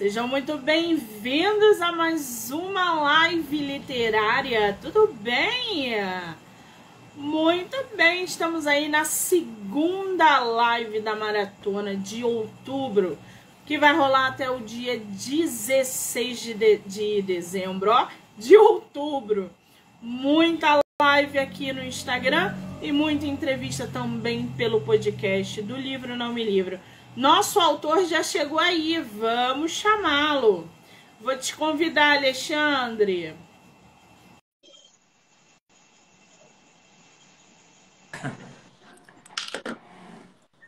Sejam muito bem-vindos a mais uma live literária. Tudo bem? Muito bem, estamos aí na segunda live da maratona de outubro, que vai rolar até o dia 16 de dezembro, de outubro. Muita live aqui no Instagram e muita entrevista também pelo podcast do Livro Não Me Livro. Nosso autor já chegou aí, vamos chamá-lo. Vou te convidar, Alexandre.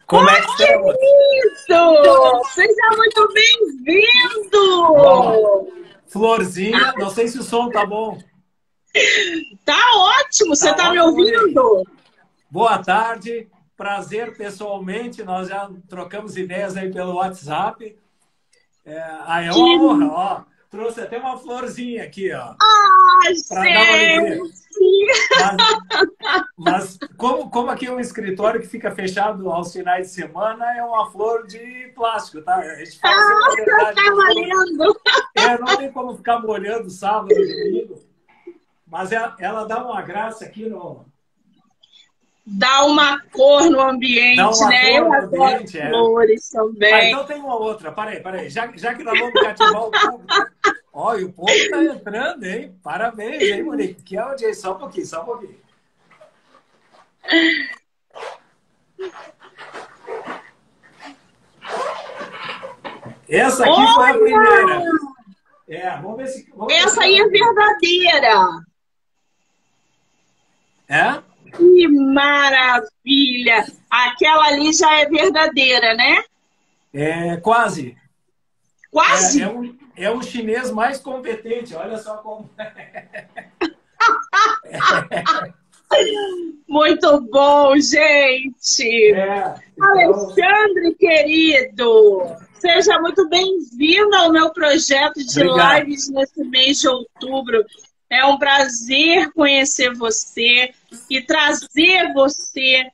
Como é que estamos? Querido! Seja muito bem-vindo! Florzinha, não sei se o som tá bom. Tá ótimo, você tá me ótimo, ouvindo? Boa tarde, prazer pessoalmente, nós já trocamos ideias aí pelo WhatsApp. É uma honra, ó. Trouxe até uma florzinha aqui, ó. Pra dar uma alegria. Mas como aqui é um escritório que fica fechado aos finais de semana, é uma flor de plástico, tá? A gente fala sempre a verdade. Tá valendo! Não tem como ficar molhando sábado e domingo. Mas ela dá uma graça aqui no... Dá uma cor no ambiente, né? Eu adoro flores também. Então tem uma outra. Peraí. Já que nós vamos cativar o público. Ó, e o povo tá entrando, hein? Parabéns, hein, Monique? Que audiência. Só um pouquinho. Essa aqui foi a primeira. Vamos ver se... Essa aí é verdadeira. É? Que maravilha! Aquela ali já é verdadeira, né? Quase. Quase? É um chinês mais competente, olha só como... Muito bom, gente! Então... Alexandre, querido! Seja muito bem-vindo ao meu projeto de lives nesse mês de outubro. É um prazer conhecer você e trazer você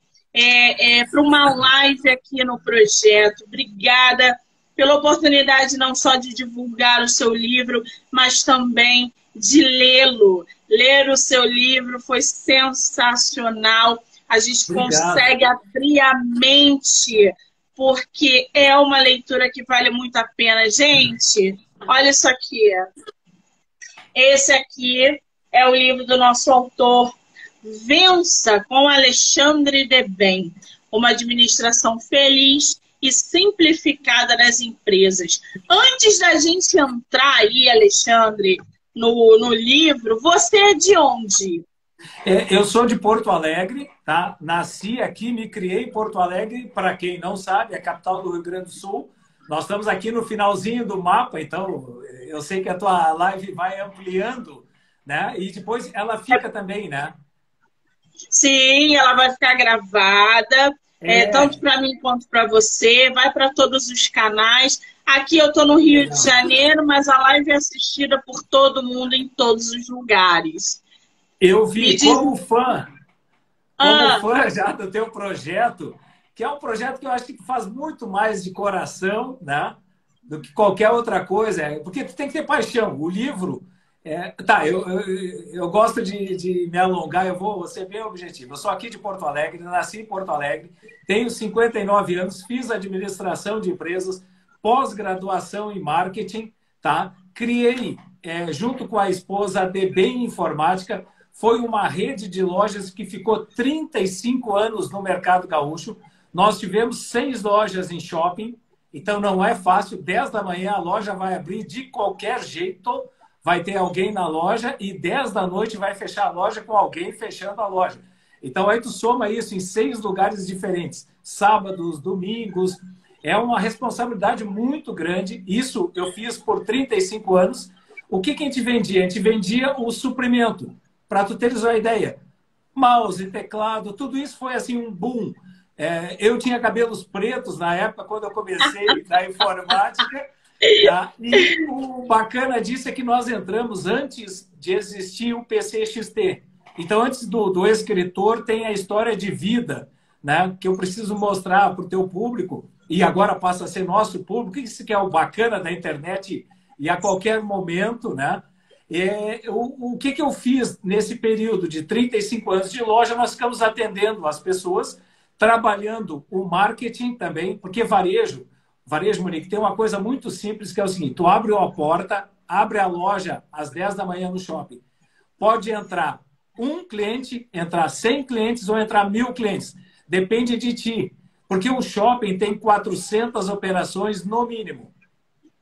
para uma live aqui no projeto. Obrigada pela oportunidade não só de divulgar o seu livro, mas também de lê-lo. Ler o seu livro foi sensacional. A gente consegue abrir a mente, porque é uma leitura que vale muito a pena. Gente, olha isso aqui. Esse aqui é o livro do nosso autor, Vença com Alexandre Debem, uma administração feliz e simplificada nas empresas. Antes da gente entrar aí, Alexandre, no livro, você é de onde? Eu sou de Porto Alegre, tá? Nasci aqui, me criei em Porto Alegre, para quem não sabe, é a capital do Rio Grande do Sul. Nós estamos aqui no finalzinho do mapa, então eu sei que a tua live vai ampliando, né? E depois ela fica também, né? Sim, ela vai ficar gravada, tanto para mim quanto para você, vai para todos os canais. Aqui eu estou no Rio de Janeiro, mas a live é assistida por todo mundo em todos os lugares. Eu vi como fã já do teu projeto, que é um projeto que eu acho que faz muito mais de coração, né, do que qualquer outra coisa, porque tu tem que ter paixão. O livro... eu gosto de me alongar, eu vou ser bem objetivo. Eu sou aqui de Porto Alegre, nasci em Porto Alegre, tenho 59 anos, fiz administração de empresas, pós-graduação em marketing, tá? Criei, junto com a esposa, a Debem Informática. Foi uma rede de lojas que ficou 35 anos no mercado gaúcho. Nós tivemos 6 lojas em shopping, então não é fácil. 10 da manhã a loja vai abrir de qualquer jeito, vai ter alguém na loja, e 10 da noite vai fechar a loja com alguém fechando a loja. Então aí tu soma isso em 6 lugares diferentes, sábados, domingos. É uma responsabilidade muito grande. Isso eu fiz por 35 anos. O que a gente vendia? A gente vendia o suprimento. Para tu teres uma ideia, mouse, teclado, tudo isso foi assim um boom. Eu tinha cabelos pretos na época, quando eu comecei na informática. Tá? E o bacana disso é que nós entramos antes de existir o PC XT. Então, antes do escritor, tem a história de vida, né, que eu preciso mostrar para o teu público. e agora passa a ser nosso público. Isso que é o bacana da internet e a qualquer momento, né? O que eu fiz nesse período de 35 anos de loja? Nós ficamos atendendo as pessoas, trabalhando o marketing também, porque varejo, Monique, tem uma coisa muito simples que é o seguinte: tu abre a porta, abre a loja às 10 da manhã no shopping. Pode entrar um cliente, entrar 100 clientes ou entrar 1000 clientes. Depende de ti. Porque o shopping tem 400 operações no mínimo.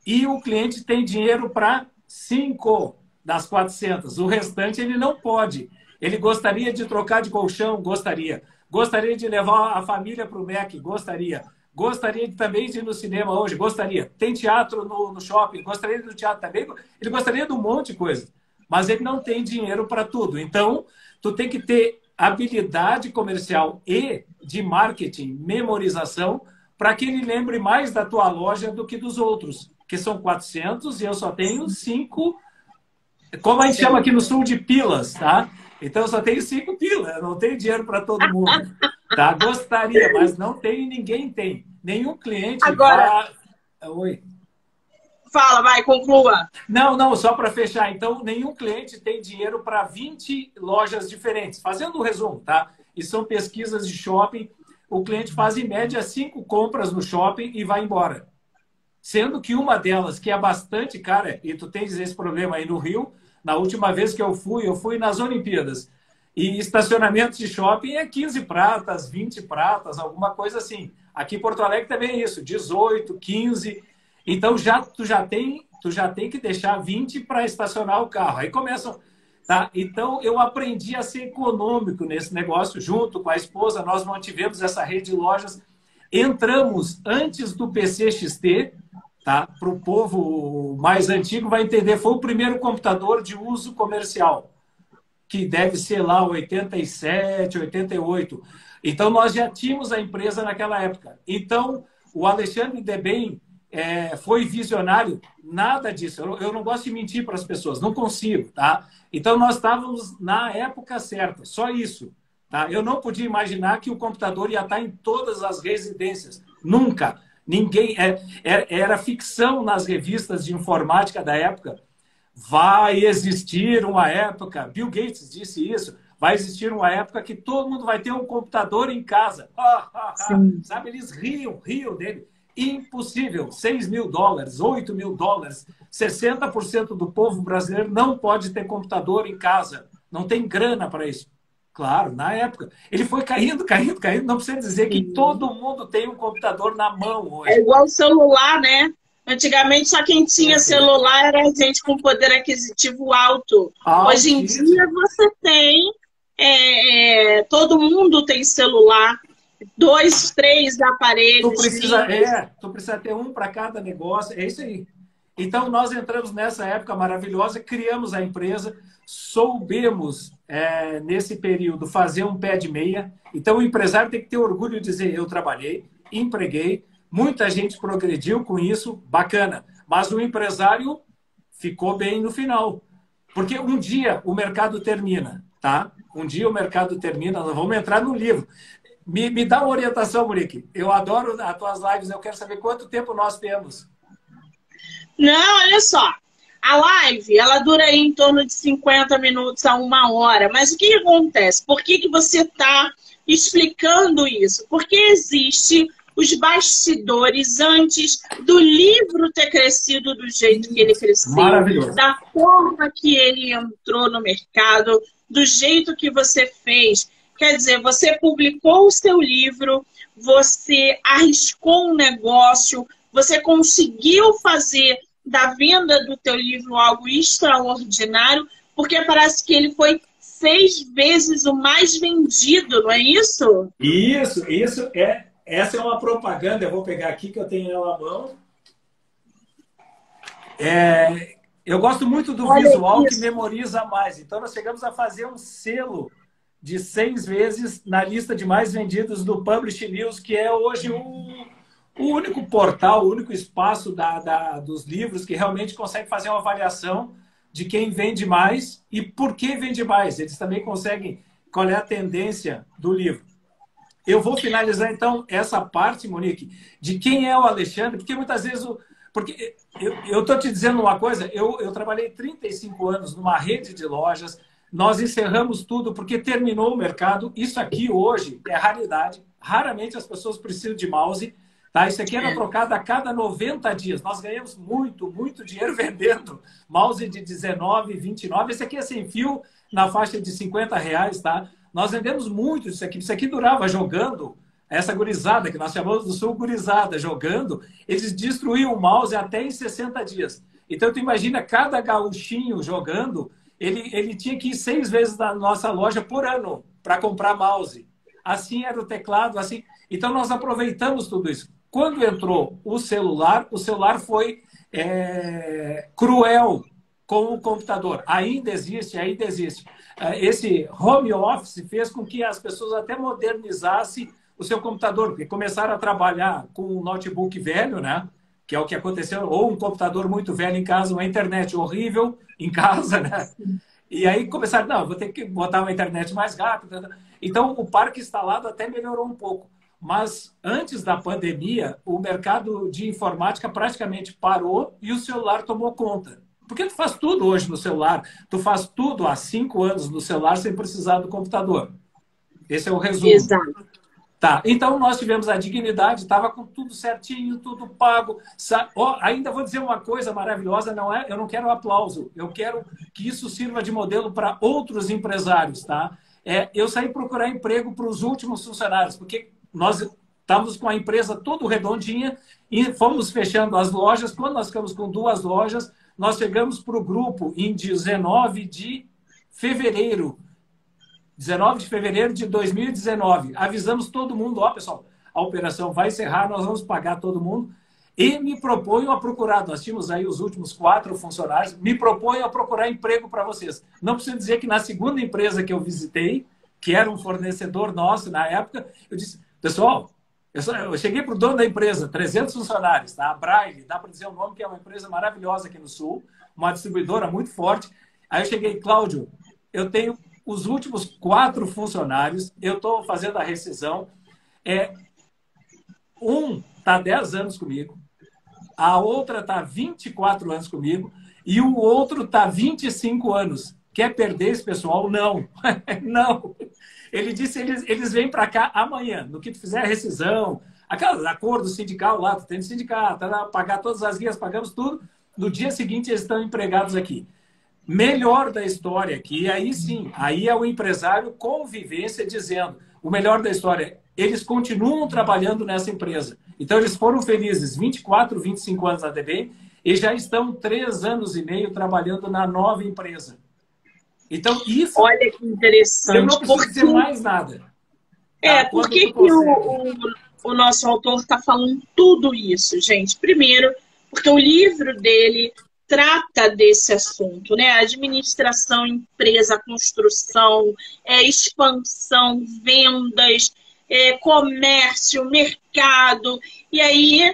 E o cliente tem dinheiro para 5 das 400. O restante ele não pode. Ele gostaria de trocar de colchão? Gostaria. Gostaria de levar a família para o Mac? Gostaria. Gostaria também de ir no cinema hoje? Gostaria. Tem teatro no shopping? Gostaria de ir no teatro também? Ele gostaria de um monte de coisa. Mas ele não tem dinheiro para tudo. Então, tu tem que ter habilidade comercial e de marketing, memorização, para que ele lembre mais da tua loja do que dos outros, que são 400 e eu só tenho 5, como a gente chama aqui no sul de pilas, tá? Então eu só tenho 5 pilas, eu não tenho dinheiro para todo mundo, tá? Gostaria, mas não tem, ninguém tem. Nenhum cliente agora Oi. Fala, vai, conclua. Não, só para fechar. Então, nenhum cliente tem dinheiro para 20 lojas diferentes. Fazendo um resumo, tá? E são pesquisas de shopping. O cliente faz, em média, 5 compras no shopping e vai embora. Sendo que uma delas, que é bastante cara, e tu tens esse problema aí no Rio, na última vez que eu fui nas Olimpíadas. E estacionamento de shopping é 15 pratas, 20 pratas, alguma coisa assim. Aqui em Porto Alegre também é isso, 18, 15. Então, tu já tem que deixar 20 para estacionar o carro. Aí começam... Tá? Então, eu aprendi a ser econômico nesse negócio. Junto com a esposa, nós mantivemos essa rede de lojas. Entramos antes do PCXT, tá? Para o povo mais antigo vai entender. Foi o primeiro computador de uso comercial, que deve ser lá 87, 88. Então, nós já tínhamos a empresa naquela época. Então, o Alexandre Debem foi visionário, nada disso. Eu não gosto de mentir para as pessoas, não consigo, tá? Então, nós estávamos na época certa, só isso. Tá? Eu não podia imaginar que o computador ia estar em todas as residências. Nunca. Ninguém... Era ficção nas revistas de informática da época. Vai existir uma época, Bill Gates disse isso, vai existir uma época que todo mundo vai ter um computador em casa. Sabe, eles riam dele. Impossível. $6.000, $8.000, 60% do povo brasileiro não pode ter computador em casa. Não tem grana para isso. Claro, na época. Ele foi caindo. Não precisa dizer que todo mundo tem um computador na mão hoje. É igual o celular, né? Antigamente só quem tinha celular era gente com poder aquisitivo alto. Hoje em dia você tem... todo mundo tem celular. 2, 3 aparelhos. Tu precisa ter um para cada negócio. É isso aí. Então, nós entramos nessa época maravilhosa, criamos a empresa, soubemos, nesse período, fazer um pé de meia. Então, o empresário tem que ter orgulho de dizer, eu trabalhei, empreguei, muita gente progrediu com isso, bacana. Mas o empresário ficou bem no final. Porque um dia o mercado termina, tá? Um dia o mercado termina, nós vamos entrar no livro. Me dá uma orientação, Monique. Eu adoro as tuas lives, eu quero saber quanto tempo nós temos. Não, olha só. A live, ela dura aí em torno de 50 minutos a 1 hora. Mas o que acontece? Por que você está explicando isso? Porque existe os bastidores antes do livro ter crescido do jeito que ele cresceu. Maravilhoso. Da forma que ele entrou no mercado, do jeito que você fez. Quer dizer, você publicou o seu livro, você arriscou um negócio, você conseguiu fazer da venda do teu livro algo extraordinário, porque parece que ele foi 6 vezes o mais vendido, não é isso? Isso. Essa é uma propaganda, eu vou pegar aqui que eu tenho ela à mão. Eu gosto muito do visual que memoriza mais. Então, nós chegamos a fazer um selo de 6 vezes na lista de mais vendidos do Publish News, que é hoje o único portal, o único espaço dos livros que realmente consegue fazer uma avaliação de quem vende mais e por que vende mais. Eles também conseguem qual é a tendência do livro. eu vou finalizar, então, essa parte, Monique, de quem é o Alexandre, porque muitas vezes... Porque eu estou te dizendo uma coisa, eu trabalhei 35 anos numa rede de lojas, nós encerramos tudo porque terminou o mercado. Isso aqui hoje é raridade. Raramente as pessoas precisam de mouse. Tá? Isso aqui era trocado a cada 90 dias. Nós ganhamos muito, muito dinheiro vendendo mouse de 19, 29. Esse aqui é sem fio, na faixa de R$50, tá? Nós vendemos muito isso aqui. Isso aqui durava jogando. Essa gurizada, que nós chamamos do Sul gurizada, jogando, eles destruíam o mouse até em 60 dias. Então, tu imagina, cada gauchinho jogando, ele tinha que ir 6 vezes na nossa loja por ano para comprar mouse. Assim era o teclado, assim. Então, nós aproveitamos tudo isso. Quando entrou o celular foi cruel com o computador. Ainda existe, ainda existe. Esse home office fez com que as pessoas até modernizassem o seu computador, porque começaram a trabalhar com um notebook velho, né? Que é o que aconteceu, ou um computador muito velho em casa, uma internet horrível em casa, né? E aí começaram, não, vou ter que botar uma internet mais rápida. Então, o parque instalado até melhorou um pouco. Mas, antes da pandemia, o mercado de informática praticamente parou e o celular tomou conta. Porque tu faz tudo hoje no celular. Tu faz tudo há 5 anos no celular sem precisar do computador. Esse é o resumo. Exato. Tá, então nós tivemos a dignidade, estava com tudo certinho, tudo pago. Ainda vou dizer uma coisa maravilhosa, eu não quero aplauso, eu quero que isso sirva de modelo para outros empresários, tá? Eu saí procurar emprego para os últimos funcionários, porque nós estávamos com a empresa toda redondinha e fomos fechando as lojas. Quando nós ficamos com 2 lojas, nós chegamos para o grupo em 19 de fevereiro. 19 de fevereiro de 2019. Avisamos todo mundo, ó, pessoal, a operação vai encerrar, nós vamos pagar todo mundo. E me proponho a procurar, nós tínhamos aí os últimos 4 funcionários, me proponho a procurar emprego para vocês. Não preciso dizer que na segunda empresa que eu visitei, que era um fornecedor nosso na época, eu disse, pessoal, eu cheguei para o dono da empresa, 300 funcionários, tá? A Braille, dá para dizer o nome, que é uma empresa maravilhosa aqui no Sul, uma distribuidora muito forte. Aí eu cheguei, Cláudio, eu tenho os últimos 4 funcionários, eu estou fazendo a rescisão. Um está 10 anos comigo, a outra está 24 anos comigo e o outro está 25 anos. Quer perder esse pessoal? Não. Não. Ele disse, eles vêm para cá amanhã, no que tu fizer a rescisão, aquele acordo sindical lá, tu tem sindicato, pagar todas as guias, pagamos tudo. No dia seguinte eles estão empregados aqui. Melhor da história aqui, aí sim, aí é o empresário convivência dizendo, o melhor da história, eles continuam trabalhando nessa empresa. Então, eles foram felizes 24, 25 anos na DB e já estão 3 anos e meio trabalhando na nova empresa. Então, isso... Olha que interessante. Eu não preciso dizer mais nada. Por que o nosso autor está falando tudo isso, gente? Primeiro, porque o livro dele trata desse assunto, né? Administração, empresa, construção, expansão, vendas, comércio, mercado. E aí,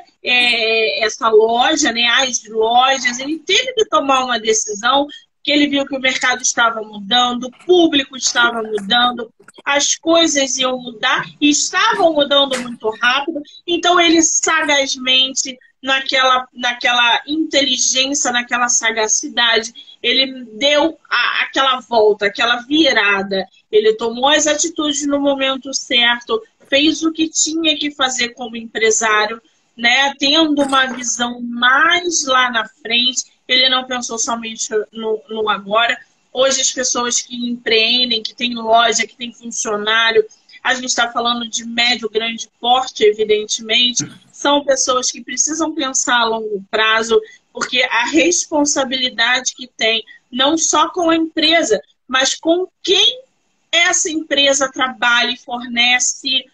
essa loja, né? As lojas, ele teve que tomar uma decisão, que ele viu que o mercado estava mudando, o público estava mudando, as coisas iam mudar e estavam mudando muito rápido. Então, ele sagazmente, naquela inteligência, naquela sagacidade, ele deu aquela volta, aquela virada. Ele tomou as atitudes no momento certo, fez o que tinha que fazer como empresário, né? Tendo uma visão mais lá na frente. Ele não pensou somente no agora. Hoje, as pessoas que empreendem, que têm loja, que têm funcionário, a gente está falando de médio, grande porte, evidentemente, são pessoas que precisam pensar a longo prazo, porque a responsabilidade que tem, não só com a empresa, mas com quem essa empresa trabalha e fornece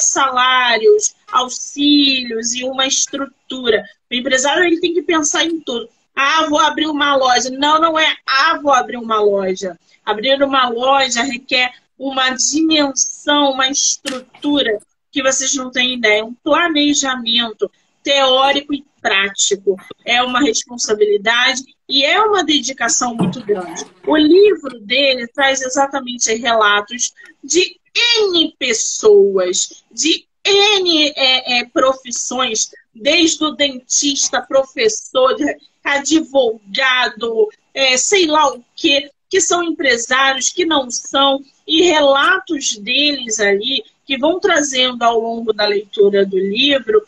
salários, auxílios e uma estrutura. O empresário ele tem que pensar em tudo. Vou abrir uma loja. Não é vou abrir uma loja. Abrir uma loja requer uma dimensão, uma estrutura que vocês não têm ideia. Um planejamento teórico e prático. É uma responsabilidade e é uma dedicação muito grande. O livro dele traz exatamente relatos de N pessoas, de N profissões, desde o dentista, professor, advogado, sei lá o quê, que são empresários, que não são, e relatos deles ali, que vão trazendo ao longo da leitura do livro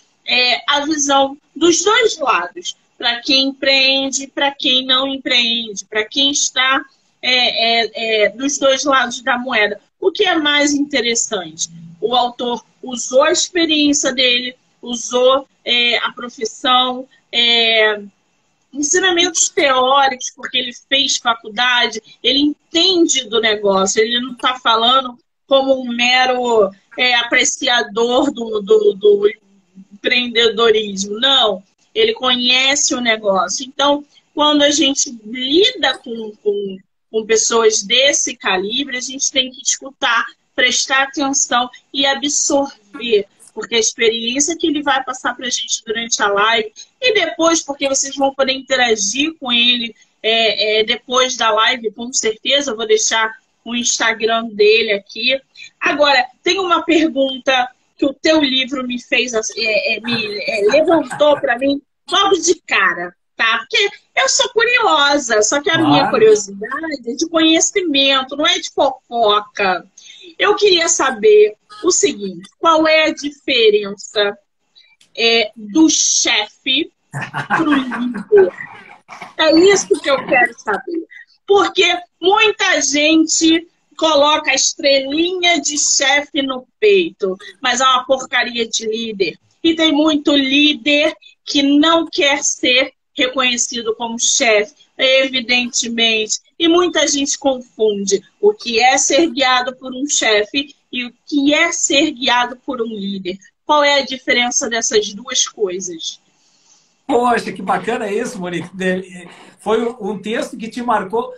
a visão dos dois lados, para quem empreende, para quem não empreende, para quem está dos dois lados da moeda. O que é mais interessante? O autor usou a experiência dele, usou a profissão, ensinamentos teóricos, porque ele fez faculdade, ele entende do negócio, ele não está falando como um mero apreciador do empreendedorismo, não. Ele conhece o negócio. Então, quando a gente lida com pessoas desse calibre, a gente tem que escutar, prestar atenção e absorver, porque a experiência que ele vai passar para a gente durante a live, e depois, porque vocês vão poder interagir com ele depois da live, com certeza, eu vou deixar o Instagram dele aqui. Agora, tem uma pergunta que o teu livro me fez, levantou para mim logo de cara, tá? Porque eu sou curiosa, só que a minha curiosidade é de conhecimento, não é de fofoca. Eu queria saber o seguinte, qual é a diferença do chefe para o líder? É isso que eu quero saber. Porque muita gente coloca a estrelinha de chefe no peito, mas é uma porcaria de líder. E tem muito líder que não quer ser reconhecido como chefe, evidentemente. E muita gente confunde o que é ser guiado por um chefe e o que é ser guiado por um líder. Qual é a diferença dessas duas coisas? Poxa, que bacana isso, Monique. Foi um texto que te marcou.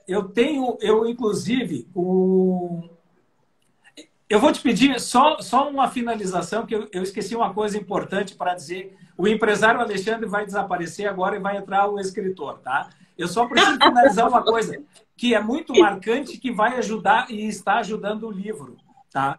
Eu inclusive, eu vou te pedir só uma finalização, que eu esqueci uma coisa importante para dizer. O empresário Alexandre vai desaparecer agora e vai entrar o escritor, tá? Eu só preciso finalizar uma coisa que é muito marcante, que vai ajudar e está ajudando o livro, tá?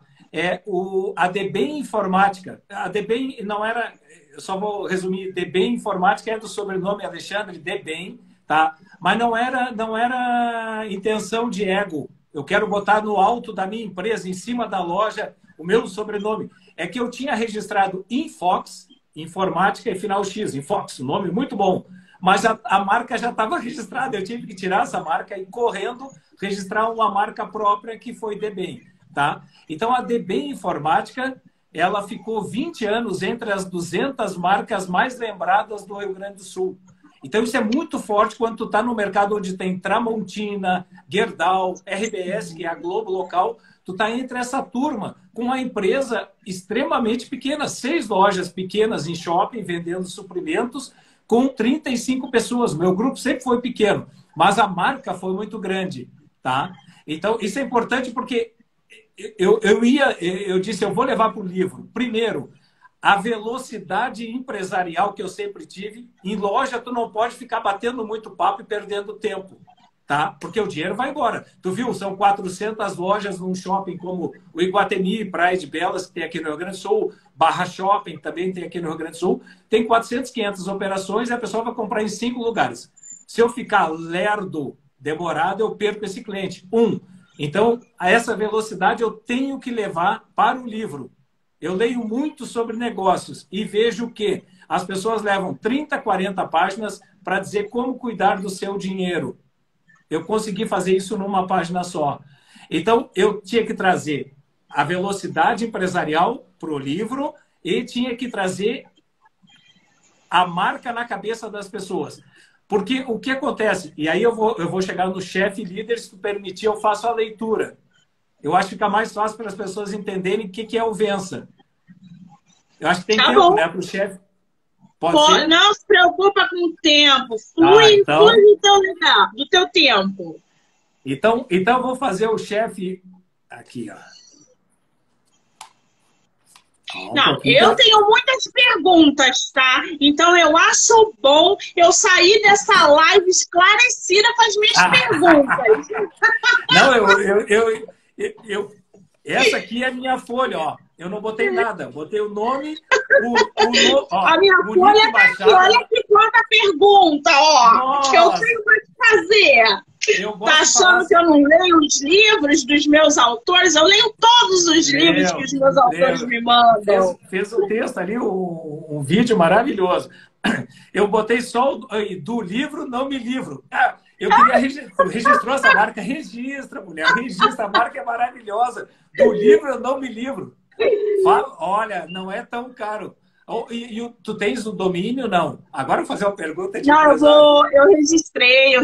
A DBEM Informática. A DBEM não era... Eu só vou resumir. DBEM Informática é do sobrenome Alexandre, DBEM, tá? Mas não era intenção de ego. Eu quero botar no alto da minha empresa, em cima da loja, o meu sobrenome. É que eu tinha registrado Infox, Informática e final X. Infox, um nome muito bom. Mas a marca já estava registrada. Eu tive que tirar essa marca e, correndo, registrar uma marca própria, que foi DBEM, tá? Então, a DBEM Informática, ela ficou 20 anos entre as 200 marcas mais lembradas do Rio Grande do Sul. Então, isso é muito forte quando tu está no mercado onde tem Tramontina, Gerdau, RBS, que é a Globo local. Tu está entre essa turma, com uma empresa extremamente pequena, 6 lojas pequenas em shopping, vendendo suprimentos, com 35 pessoas. Meu grupo sempre foi pequeno, mas a marca foi muito grande, tá? Então, isso é importante porque eu disse, eu vou levar para o livro. Primeiro, a velocidade empresarial que eu sempre tive. Em loja, tu não pode ficar batendo muito papo e perdendo tempo, tá? Porque o dinheiro vai embora. Tu viu, são 400 lojas num shopping como o Iguatemi, Praia de Belas, que tem aqui no Rio Grande do Sul, Barra Shopping também tem aqui no Rio Grande do Sul. Tem 400, 500 operações e a pessoa vai comprar em 5 lugares. Se eu ficar lerdo, demorado, eu perco esse cliente. Então, a essa velocidade eu tenho que levar para o livro. Eu leio muito sobre negócios e vejo que as pessoas levam 30, 40 páginas para dizer como cuidar do seu dinheiro. Eu consegui fazer isso numa página só. Então, eu tinha que trazer a velocidade empresarial para o livro e tinha que trazer a marca na cabeça das pessoas. Porque o que acontece? E aí eu vou chegar no chefe líder, se tu permitir, eu faço a leitura. Eu acho que fica mais fácil para as pessoas entenderem o que é o Vença. Eu acho que tem tempo, bom, né, para o chefe. Pode ser? Não se preocupa com o tempo. Flui do teu tempo. Então eu vou fazer o chefe aqui, ó. Não, eu tenho muitas perguntas, tá? Então eu acho bom eu sair dessa live esclarecida com as minhas perguntas. Não, Essa aqui é a minha folha, ó. Eu não botei nada. Botei o nome, ó, a minha folha tá aqui. Olha aqui quanta pergunta, ó. Nossa. Que eu tenho para te fazer. Tá achando que eu não leio os livros dos meus autores? Eu leio todos os livros que os meus autores me mandam. Fez um texto ali, um vídeo maravilhoso. Eu botei só do livro, não me livro. Eu queria registrou essa marca. Registra, mulher. Registra. A marca é maravilhosa. Do livro, eu não me livro. Fala, olha, não é tão caro. Tu tens o domínio? Não. Agora eu vou fazer uma pergunta. Não, eu registrei. O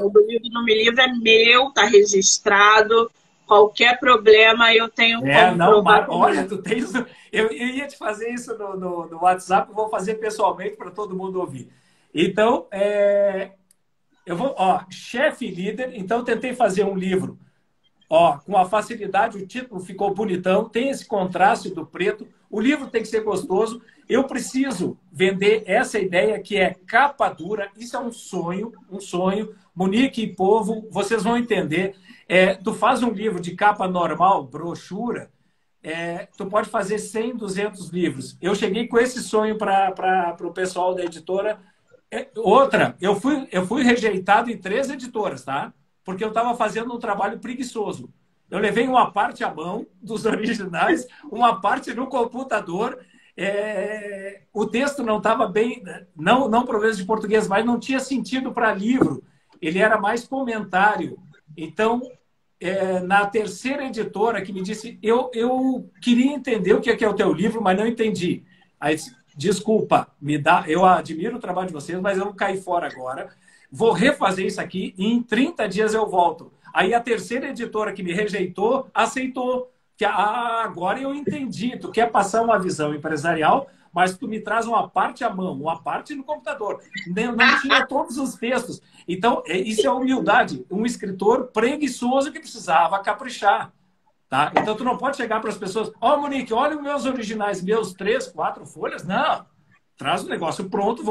do livro não me livro é meu, tá registrado. Qualquer problema eu tenho como provar. Olha, tu tens... Eu ia te fazer isso no WhatsApp, vou fazer pessoalmente para todo mundo ouvir. Então, eu vou... Chefe e líder. Então, tentei fazer um livro. Com a facilidade, o título ficou bonitão, tem esse contraste do preto, o livro tem que ser gostoso. Eu preciso vender essa ideia que é capa dura, isso é um sonho. Monique e povo, vocês vão entender. Tu faz um livro de capa normal, brochura, tu pode fazer 100, 200 livros. Eu cheguei com esse sonho para o pessoal da editora. Outra, eu fui rejeitado em 3 editoras, tá? Porque eu estava fazendo um trabalho preguiçoso. Eu levei uma parte à mão dos originais, uma parte no computador. O texto não estava bem, não problemas de português, mas não tinha sentido para livro. Ele era mais comentário. Então, na 3ª editora que me disse, eu queria entender o que é o teu livro, mas não entendi. Aí, desculpa, eu admiro o trabalho de vocês, mas eu vou cair fora agora. Vou refazer isso aqui e em 30 dias eu volto. Aí a 3ª editora que me rejeitou, aceitou. Que agora eu entendi. Tu quer passar uma visão empresarial, mas tu me traz uma parte à mão, uma parte no computador. Não tinha todos os textos. Então, isso é humildade. Um escritor preguiçoso que precisava caprichar. Tá? Então, tu não pode chegar para as pessoas, Monique, olha os meus originais, meus 3, 4 folhas. Não. Traz o negócio pronto.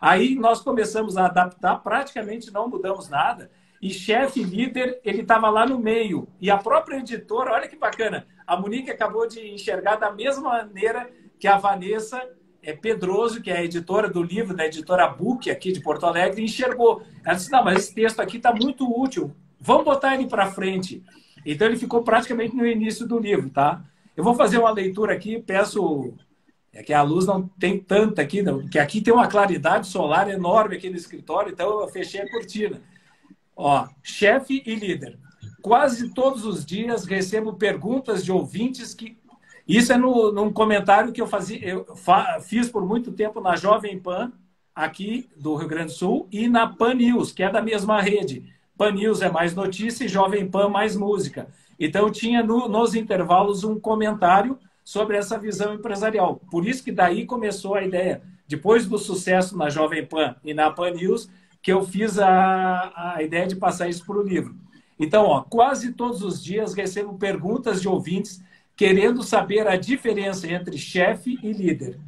Aí nós começamos a adaptar, praticamente não mudamos nada. E chefe líder, ele estava lá no meio. E a própria editora, olha que bacana, a Monique acabou de enxergar da mesma maneira que a Vanessa Pedroso, que é a editora do livro, da editora Book, aqui de Porto Alegre, enxergou. Ela disse, não, mas esse texto aqui está muito útil. Vamos botar ele para frente. Então, ele ficou praticamente no início do livro, tá? Eu vou fazer uma leitura aqui, peço... que a luz não tem tanta aqui, não, porque aqui tem uma claridade solar enorme aqui no escritório, então eu fechei a cortina. Chefe e líder. Quase todos os dias recebo perguntas de ouvintes que... Isso é num comentário que eu fiz por muito tempo na Jovem Pan, aqui do Rio Grande do Sul, e na Pan News, que é da mesma rede. Pan News é mais notícia e Jovem Pan mais música. Então, eu tinha nos intervalos um comentário sobre essa visão empresarial. Por isso que daí começou a ideia. Depois do sucesso na Jovem Pan e na Pan News, que eu fiz a ideia de passar isso para o livro. Então, quase todos os dias recebo perguntas de ouvintes querendo saber a diferença entre chefe e líder.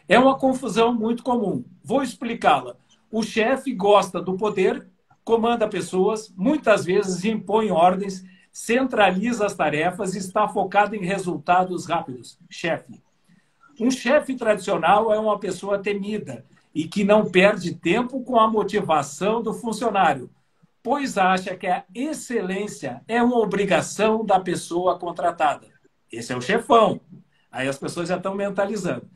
É uma confusão muito comum. Vou explicá-la. O chefe gosta do poder, comanda pessoas, muitas vezes impõe ordens, centraliza as tarefas e está focado em resultados rápidos. Chefe. Um chefe tradicional é uma pessoa temida e que não perde tempo com a motivação do funcionário, pois acha que a excelência é uma obrigação da pessoa contratada. Esse é o chefão. Aí as pessoas já estão mentalizando.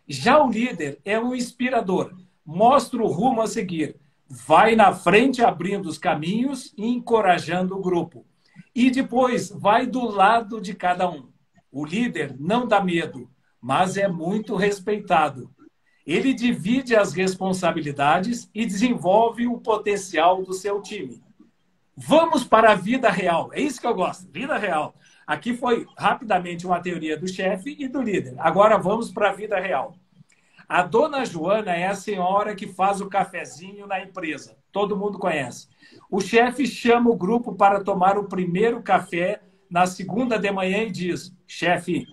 Já o líder é um inspirador, mostra o rumo a seguir, vai na frente abrindo os caminhos e encorajando o grupo. E depois vai do lado de cada um. O líder não dá medo, mas é muito respeitado. Ele divide as responsabilidades e desenvolve o potencial do seu time. Vamos para a vida real. É isso que eu gosto, vida real. Aqui foi rapidamente uma teoria do chefe e do líder. Agora vamos para a vida real. A dona Joana é a senhora que faz o cafezinho na empresa. Todo mundo conhece. O chefe chama o grupo para tomar o primeiro café na segunda de manhã e diz, chefe,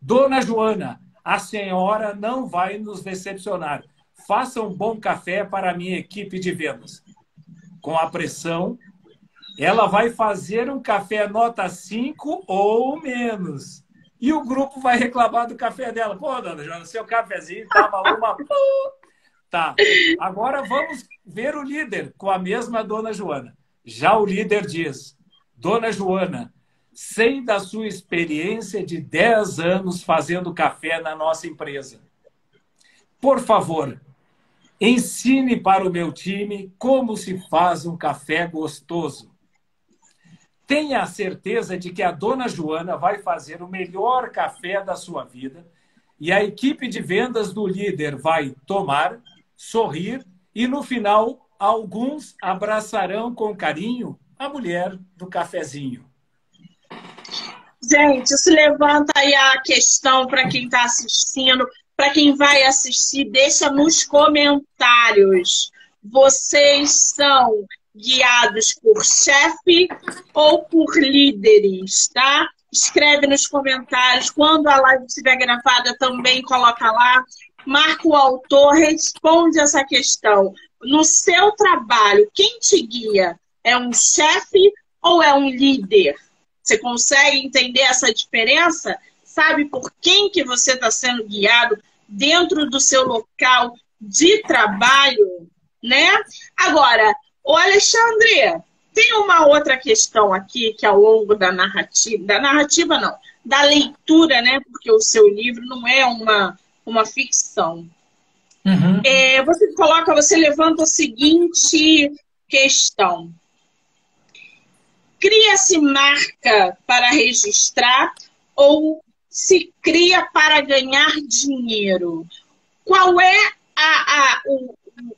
dona Joana, a senhora não vai nos decepcionar. Faça um bom café para a minha equipe de vendas. Com a pressão, ela vai fazer um café nota 5 ou menos. E o grupo vai reclamar do café dela. Pô, dona Joana, seu cafezinho tava uma... Tá, agora vamos ver o líder com a mesma dona Joana. Já o líder diz, dona Joana, sei da sua experiência de 10 anos fazendo café na nossa empresa. Por favor, ensine para o meu time como se faz um café gostoso. Tenha a certeza de que a dona Joana vai fazer o melhor café da sua vida e a equipe de vendas do líder vai tomar, sorrir e, no final, alguns abraçarão com carinho a mulher do cafezinho. Gente, se levanta aí a questão para quem está assistindo, para quem vai assistir, deixa nos comentários. Vocês são guiados por chefe ou por líderes, tá? Escreve nos comentários. Quando a live estiver gravada, também coloca lá. Marca o autor, responde essa questão. No seu trabalho, quem te guia? É um chefe ou é um líder? Você consegue entender essa diferença? Sabe por quem que você está sendo guiado dentro do seu local de trabalho, né? Agora, ô Alexandre, tem uma outra questão aqui que ao longo da narrativa não, da leitura, né? Porque o seu livro não é uma ficção. Uhum. Você levanta a seguinte questão. Cria-se marca para registrar ou se cria para ganhar dinheiro? Qual é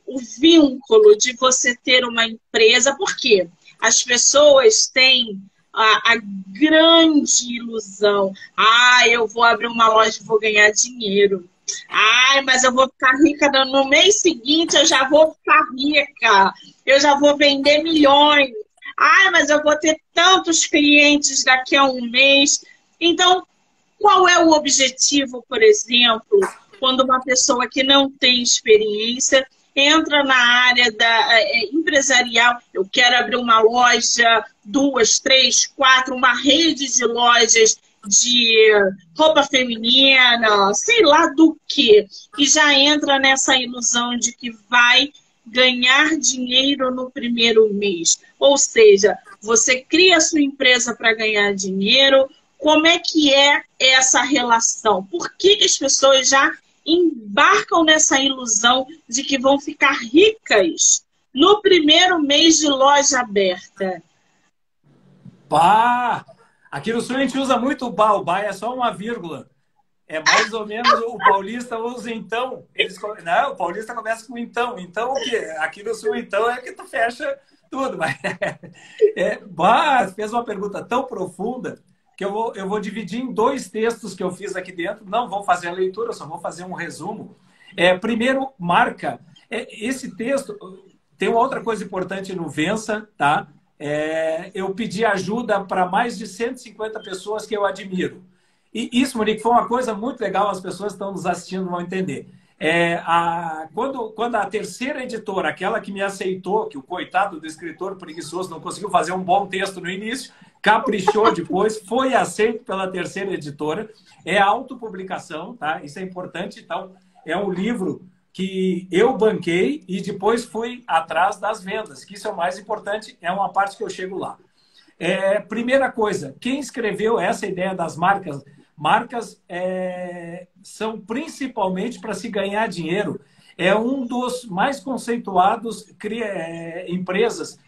o vínculo de você ter uma empresa? Por quê? As pessoas têm a grande ilusão. Eu vou abrir uma loja e vou ganhar dinheiro. Mas eu vou ficar rica no mês seguinte, eu já vou ficar rica. Eu já vou vender milhões. Mas eu vou ter tantos clientes daqui a um mês. Então, qual é o objetivo, por exemplo, quando uma pessoa que não tem experiência entra na área empresarial? Eu quero abrir uma loja, 2, 3, 4, uma rede de lojas de roupa feminina, sei lá do que. E já entra nessa ilusão de que vai ganhar dinheiro no primeiro mês. Ou seja, você cria a sua empresa para ganhar dinheiro. Como é que é essa relação? Por que as pessoas já embarcam nessa ilusão de que vão ficar ricas no primeiro mês de loja aberta? Aqui no Sul a gente usa muito o ba. O ba é só uma vírgula. É mais ou menos o paulista usa então. Não, o paulista começa com então. Então o quê? Aqui no Sul então é que tu fecha tudo. Mas fez uma pergunta tão profunda que eu vou dividir em 2 textos que eu fiz aqui dentro. Não vou fazer a leitura, só vou fazer um resumo. Primeiro, marca. Esse texto tem uma outra coisa importante no Vença, tá? Eu pedi ajuda para mais de 150 pessoas que eu admiro. E isso, Monique, foi uma coisa muito legal, as pessoas que estão nos assistindo vão entender. Quando a terceira editora, aquela que me aceitou, que o coitado do escritor preguiçoso não conseguiu fazer um bom texto no início, caprichou depois, foi aceito pela terceira editora, é autopublicação, tá? Isso é importante, então, é um livro que eu banquei e depois fui atrás das vendas, que isso é o mais importante, é uma parte que eu chego lá. Primeira coisa, quem escreveu essa ideia das marcas? Marcas são principalmente para se ganhar dinheiro. É um dos mais conceituados empresas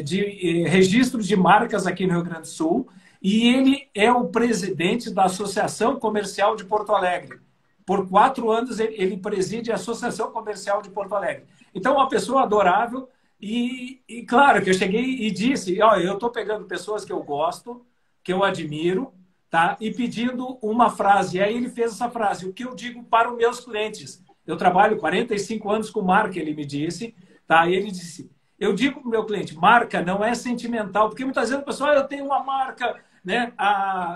de registro de marcas aqui no Rio Grande do Sul. E ele é o presidente da Associação Comercial de Porto Alegre. Por 4 anos ele preside a Associação Comercial de Porto Alegre. Então, uma pessoa adorável. E claro que eu cheguei e disse, eu estou pegando pessoas que eu gosto, que eu admiro, tá? E pedindo uma frase. E aí ele fez essa frase, o que eu digo para os meus clientes. Eu trabalho 45 anos com marca, ele me disse. Tá? E ele disse, eu digo para o meu cliente, marca não é sentimental. Porque muitas vezes a pessoa, eu tenho uma marca, né?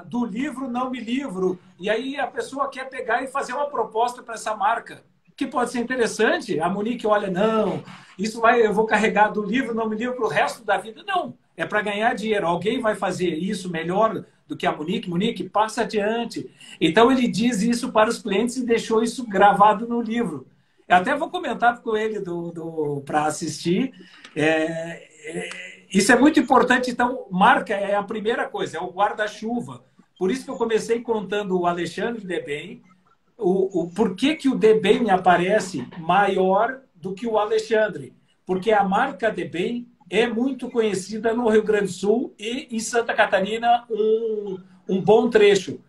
Do livro não me livro. E aí a pessoa quer pegar e fazer uma proposta para essa marca, que pode ser interessante. A Monique olha, não, eu vou carregar do livro não me livro para o resto da vida. Não, é para ganhar dinheiro. Alguém vai fazer isso melhor do que a Monique? Monique, passa adiante. Então, ele diz isso para os clientes e deixou isso gravado no livro. Eu até vou comentar com ele para assistir. Isso é muito importante. Então, marca é a primeira coisa, é o guarda-chuva. Por isso que eu comecei contando o Alexandre Deben, o porquê que o Deben aparece maior do que o Alexandre. Porque a marca Deben é muito conhecida no Rio Grande do Sul e em Santa Catarina um bom trecho.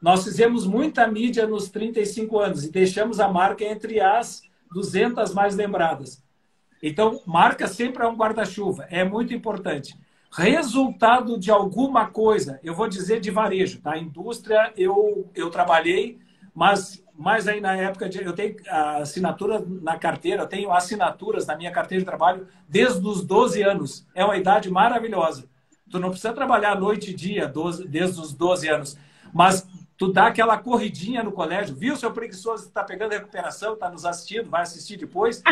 Nós fizemos muita mídia nos 35 anos e deixamos a marca entre as 200 mais lembradas. Então, marca sempre é um guarda-chuva, é muito importante. Resultado de alguma coisa, eu vou dizer de varejo, tá? Indústria, eu trabalhei, mas aí na época, eu tenho assinatura na carteira, eu tenho assinaturas na minha carteira de trabalho desde os 12 anos. É uma idade maravilhosa. Tu não precisa trabalhar noite e dia desde os 12 anos, mas tu dá aquela corridinha no colégio, viu, seu preguiçoso, está pegando recuperação, está nos assistindo, vai assistir depois.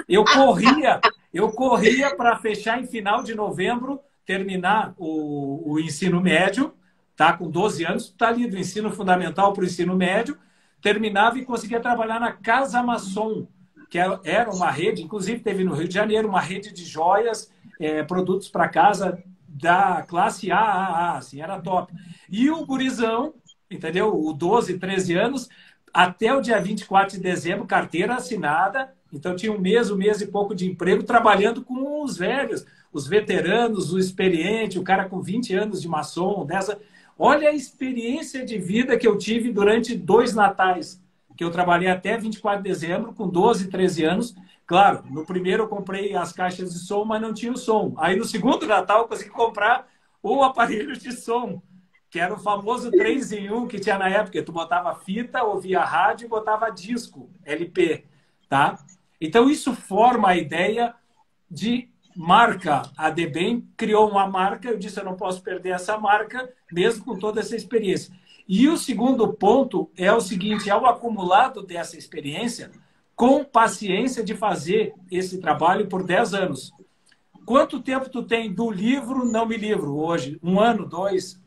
Eu corria para fechar em final de novembro, terminar o ensino médio, tá? Com 12 anos, tá ali do ensino fundamental para o ensino médio, terminava e conseguia trabalhar na Casa Maçom, que era uma rede, inclusive teve no Rio de Janeiro, uma rede de joias, produtos para casa da classe AAA, assim, era top. E o gurizão, entendeu? O 12, 13 anos, até o dia 24 de dezembro, carteira assinada, então tinha um mês e pouco de emprego, trabalhando com os velhos, os veteranos, o experiente, o cara com 20 anos de maçom, 10 anos. Olha a experiência de vida que eu tive durante 2 natais, que eu trabalhei até 24 de dezembro, com 12, 13 anos. Claro, no primeiro eu comprei as caixas de som, mas não tinha o som. Aí no segundo Natal eu consegui comprar o aparelho de som, que era o famoso 3 em 1 que tinha na época. Tu botava fita, ouvia rádio e botava disco, LP, tá? Então isso forma a ideia de marca. A Deben criou uma marca, eu disse, eu não posso perder essa marca, mesmo com toda essa experiência. E o segundo ponto é o seguinte, é o acumulado dessa experiência com paciência de fazer esse trabalho por 10 anos. Quanto tempo tu tem do livro Não Me Livro hoje? 1 ano, 2?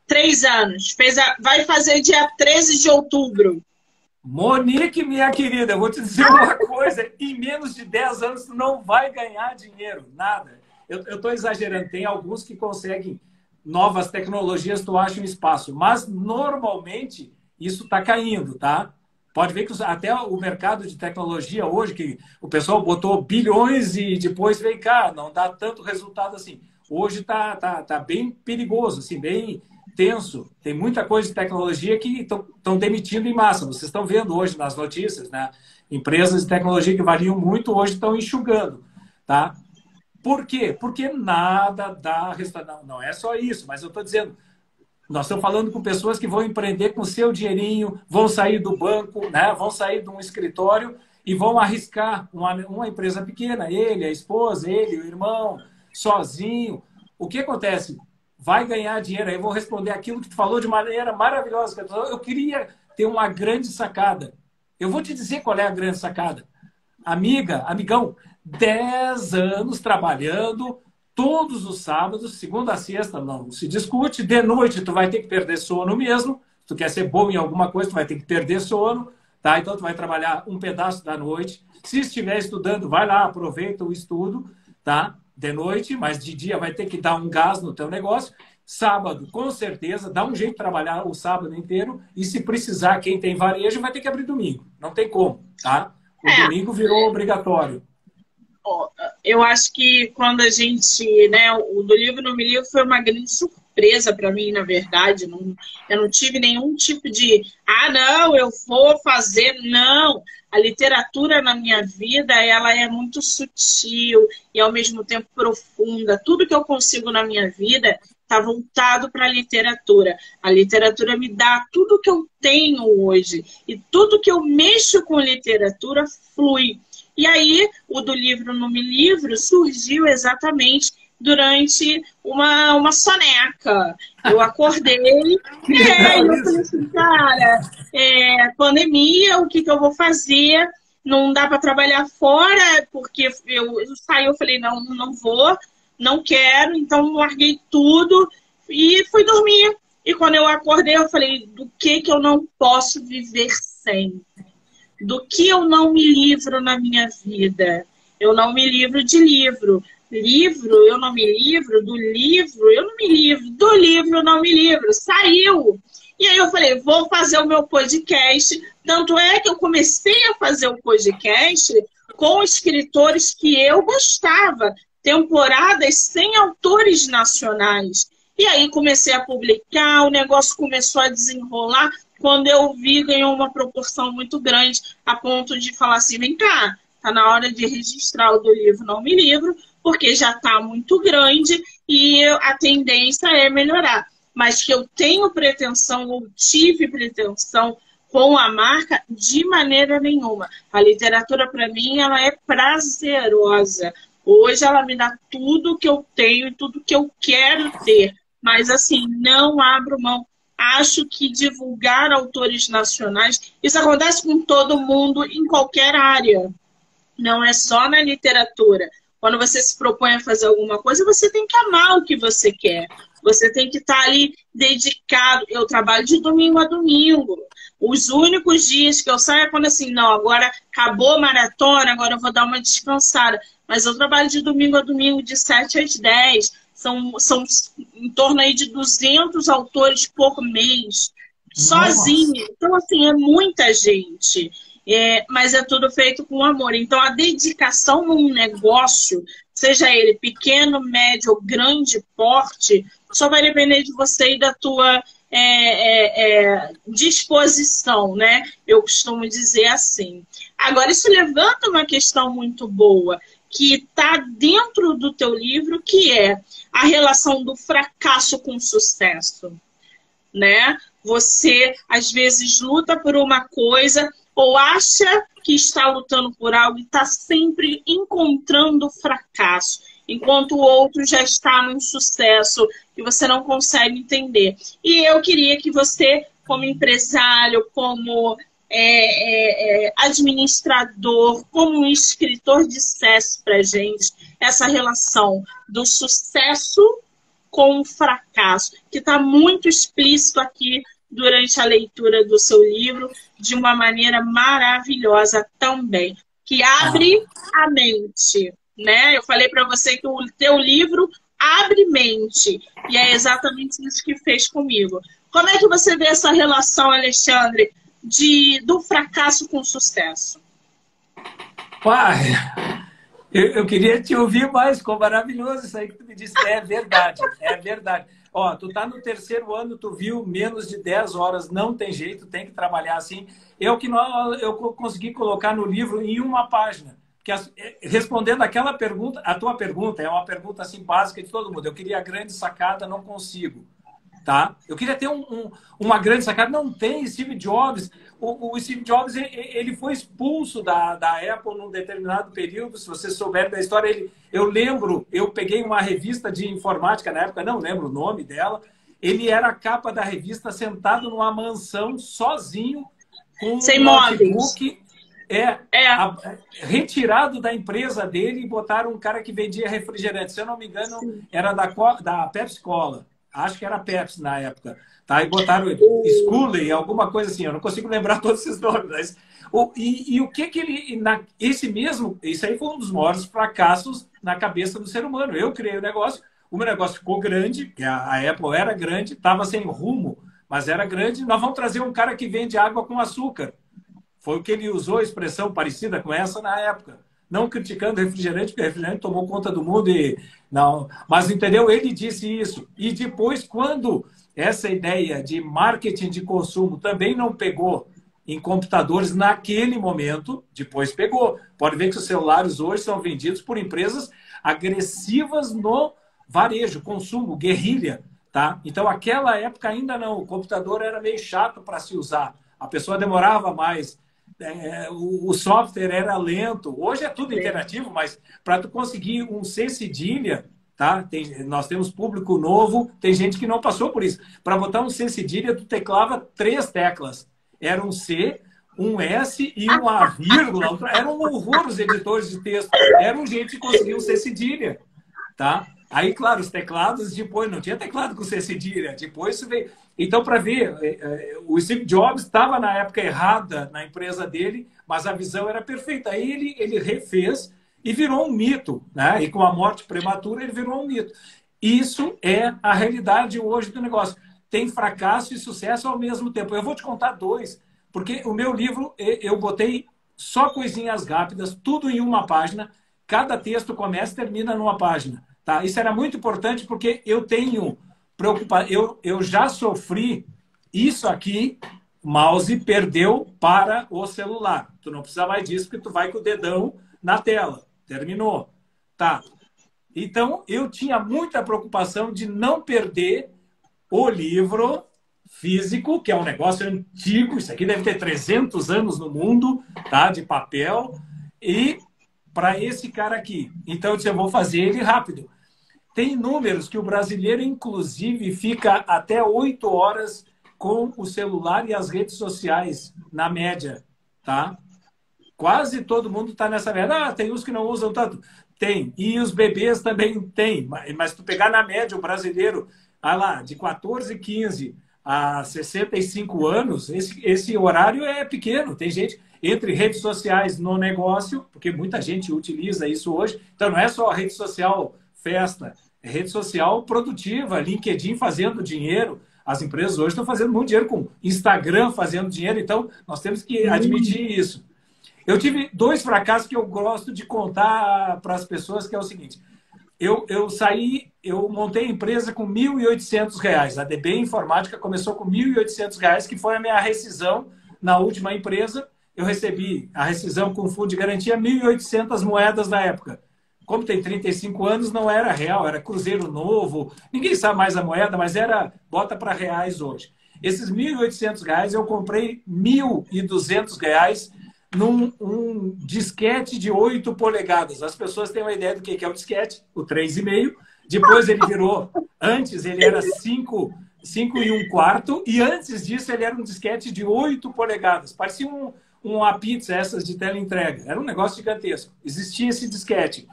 3 anos. Vai fazer dia 13 de outubro. Monique, minha querida, eu vou te dizer uma coisa. Em menos de 10 anos, tu não vai ganhar dinheiro. Nada. Eu estou exagerando. Tem alguns que conseguem novas tecnologias, tu acha um espaço. Mas, normalmente, isso está caindo, tá? Pode ver que até o mercado de tecnologia hoje, que o pessoal botou bilhões e depois vem cá, não dá tanto resultado assim. Hoje está bem perigoso, assim, bem tenso. Tem muita coisa de tecnologia que estão demitindo em massa. Vocês estão vendo hoje nas notícias, né? Empresas de tecnologia que valiam muito hoje estão enxugando, tá? Por quê? Porque nada dá resultado. Não é só isso, mas eu estou dizendo, nós estamos falando com pessoas que vão empreender com seu dinheirinho, vão sair do banco, né? Vão sair de um escritório e vão arriscar uma empresa pequena, ele, a esposa, ele, o irmão, sozinho. O que acontece? Vai ganhar dinheiro. Aí eu vou responder aquilo que tu falou de maneira maravilhosa. Eu queria ter uma grande sacada. Eu vou te dizer qual é a grande sacada. Amigão, 10 anos trabalhando, todos os sábados, segunda a sexta, não se discute. De noite, tu vai ter que perder sono mesmo. Se tu quer ser bom em alguma coisa, tu vai ter que perder sono. Tá? Então, tu vai trabalhar um pedaço da noite. Se estiver estudando, vai lá, aproveita o estudo, tá? De noite, mas de dia vai ter que dar um gás no teu negócio. Sábado, com certeza, dá um jeito de trabalhar o sábado inteiro. E se precisar, quem tem varejo vai ter que abrir domingo. Não tem como, tá? O domingo virou obrigatório. Eu acho que quando a gente, né, o do livro Não Me Livro foi uma grande surpresa para mim, na verdade. Eu não tive nenhum tipo de, não, eu vou fazer, não. A literatura na minha vida, ela é muito sutil e ao mesmo tempo profunda. Tudo que eu consigo na minha vida está voltado para a literatura. A literatura me dá tudo que eu tenho hoje. E tudo que eu mexo com literatura flui. E aí, o do livro Não Me Livro surgiu exatamente durante uma soneca. Eu acordei e eu falei assim, cara, pandemia, o que eu vou fazer? Não dá para trabalhar fora, porque eu falei, não vou. não quero, então larguei tudo e fui dormir. E quando eu acordei, eu falei, do que eu não posso viver sem? Do que eu não me livro na minha vida? Eu não me livro de livro. Livro, eu não me livro. Do livro, eu não me livro. Do livro, eu não me livro. Saiu! E aí eu falei, vou fazer o meu podcast. Tanto é que eu comecei a fazer o podcast com escritores que eu gostava. Temporadas sem autores nacionais. E aí comecei a publicar, o negócio começou a desenrolar. Quando eu vi, ganhou uma proporção muito grande, a ponto de falar assim, vem cá, tá na hora de registrar o do livro Não Me Livro, porque já tá muito grande e a tendência é melhorar. Mas que eu tenho pretensão, ou tive pretensão com a marca, de maneira nenhuma. A literatura, para mim, ela é prazerosa. Hoje ela me dá tudo que eu tenho e tudo que eu quero ter. Mas, assim, não abro mão. Acho que divulgar autores nacionais, isso acontece com todo mundo em qualquer área. Não é só na literatura. Quando você se propõe a fazer alguma coisa, você tem que amar o que você quer. Você tem que estar ali dedicado. Eu trabalho de domingo a domingo. Os únicos dias que eu saio é quando assim, não, agora acabou a maratona, agora eu vou dar uma descansada. Mas eu trabalho de domingo a domingo, de 7 às 10. São em torno aí de 200 autores por mês, sozinho. Então, assim, é muita gente. Mas é tudo feito com amor. Então, a dedicação num negócio, seja ele pequeno, médio ou grande porte, só vai depender de você e da tua disposição, né? Eu costumo dizer assim. Agora, isso levanta uma questão muito boa, que está dentro do teu livro, que é a relação do fracasso com o sucesso, né? Você, às vezes, luta por uma coisa ou acha que está lutando por algo e está sempre encontrando fracasso, enquanto o outro já está num sucesso que você não consegue entender. E eu queria que você, como empresário, como administrador, como um escritor, dissesse para a gente essa relação do sucesso com o fracasso, que está muito explícito aqui durante a leitura do seu livro, de uma maneira maravilhosa também, que abre a mente, né? Eu falei para você que o teu livro abre mente, e é exatamente isso que fez comigo. Como é que você vê essa relação, Alexandre, do fracasso com o sucesso? Pai, eu queria te ouvir mais, ficou maravilhoso isso aí que tu me disse. É verdade, é verdade. Ó, tu tá no 3º ano, tu viu menos de 10 horas, não tem jeito, tem que trabalhar assim. Eu consegui colocar no livro em uma página. Respondendo aquela pergunta, a tua pergunta é uma pergunta assim básica de todo mundo. Eu queria a grande sacada, não consigo. Tá? Eu queria ter uma grande sacada. Não tem. Steve Jobs. O Steve Jobs ele foi expulso da Apple num determinado período. Se vocês souberem da história, eu lembro, eu peguei uma revista de informática na época, não lembro o nome dela. Ele era a capa da revista sentado numa mansão, sozinho, com sem móveis. Retirado da empresa dele e botaram um cara que vendia refrigerante. Se eu não me engano, era da Pepsi Cola. Acho que era Pepsi na época. Tá? E botaram Scully, alguma coisa assim. Eu não consigo lembrar todos esses nomes. Mas, e o que ele... Isso aí foi um dos maiores fracassos na cabeça do ser humano. Eu criei o negócio, o meu negócio ficou grande, que a Apple era grande, estava sem rumo, mas era grande. Nós vamos trazer um cara que vende água com açúcar. Foi o que ele usou, a expressão parecida com essa na época. Não criticando refrigerante, porque refrigerante tomou conta do mundo e não. Mas entendeu? Ele disse isso. E depois, quando essa ideia de marketing de consumo também não pegou em computadores naquele momento, depois pegou. Pode ver que os celulares hoje são vendidos por empresas agressivas no varejo, consumo, guerrilha, tá? Então, aquela época ainda não. O computador era meio chato para se usar. A pessoa demorava mais. O software era lento. Hoje é tudo interativo, mas para tu conseguir um C cedilha, tá? Nós temos público novo, tem gente que não passou por isso. Para botar um C cedilha, tu teclava 3 teclas. Era um C, um S e uma vírgula. Era um horror os editores de texto. Era um jeito de conseguir um C cedilha, tá? Aí, claro, os teclados, depois não tinha teclado com C cedilha, depois isso veio. Então, para ver, o Steve Jobs estava na época errada na empresa dele, mas a visão era perfeita. Aí ele refez e virou um mito, né? E com a morte prematura ele virou um mito. Isso é a realidade hoje do negócio. Tem fracasso e sucesso ao mesmo tempo. Eu vou te contar dois, porque o meu livro eu botei só coisinhas rápidas, tudo em uma página. Cada texto começa e termina numa página. Tá? Isso era muito importante porque eu tenho preocupação. Eu já sofri isso aqui, mouse perdeu para o celular. Tu não precisa mais disso porque tu vai com o dedão na tela. Terminou. Tá. Então, eu tinha muita preocupação de não perder o livro físico, que é um negócio antigo. Isso aqui deve ter 300 anos no mundo, tá? De papel. E para esse cara aqui. Então, eu disse, eu vou fazer ele rápido. Tem números que o brasileiro, inclusive, fica até 8 horas com o celular e as redes sociais, na média, tá? Quase todo mundo está nessa média. Ah, tem uns que não usam tanto. Tem. E os bebês também tem. Mas se tu pegar na média, o brasileiro, ah lá, de 14, 15 a 65 anos, esse horário é pequeno. Tem gente entre redes sociais no negócio, porque muita gente utiliza isso hoje. Então, não é só a rede social festa, é rede social produtiva, LinkedIn fazendo dinheiro. As empresas hoje estão fazendo muito dinheiro com Instagram fazendo dinheiro. Então, nós temos que admitir isso. Eu tive 2 fracassos que eu gosto de contar para as pessoas, que é o seguinte. Eu montei a empresa com R$ 1.800. A DB Informática começou com R$ 1.800, que foi a minha rescisão na última empresa. Eu recebi a rescisão com fundo de garantia, 1.800 moedas na época. Como tem 35 anos, não era real, era Cruzeiro Novo. Ninguém sabe mais a moeda, mas bota para reais hoje. Esses R$ 1.800 eu comprei R$ 1.200 num disquete de 8 polegadas. As pessoas têm uma ideia do que é o disquete, o 3,5. Depois ele virou, antes ele era 5 1/4, e antes disso ele era um disquete de 8 polegadas. Parecia uma pizza, essas de teleentrega. Era um negócio gigantesco. Existia esse disquete.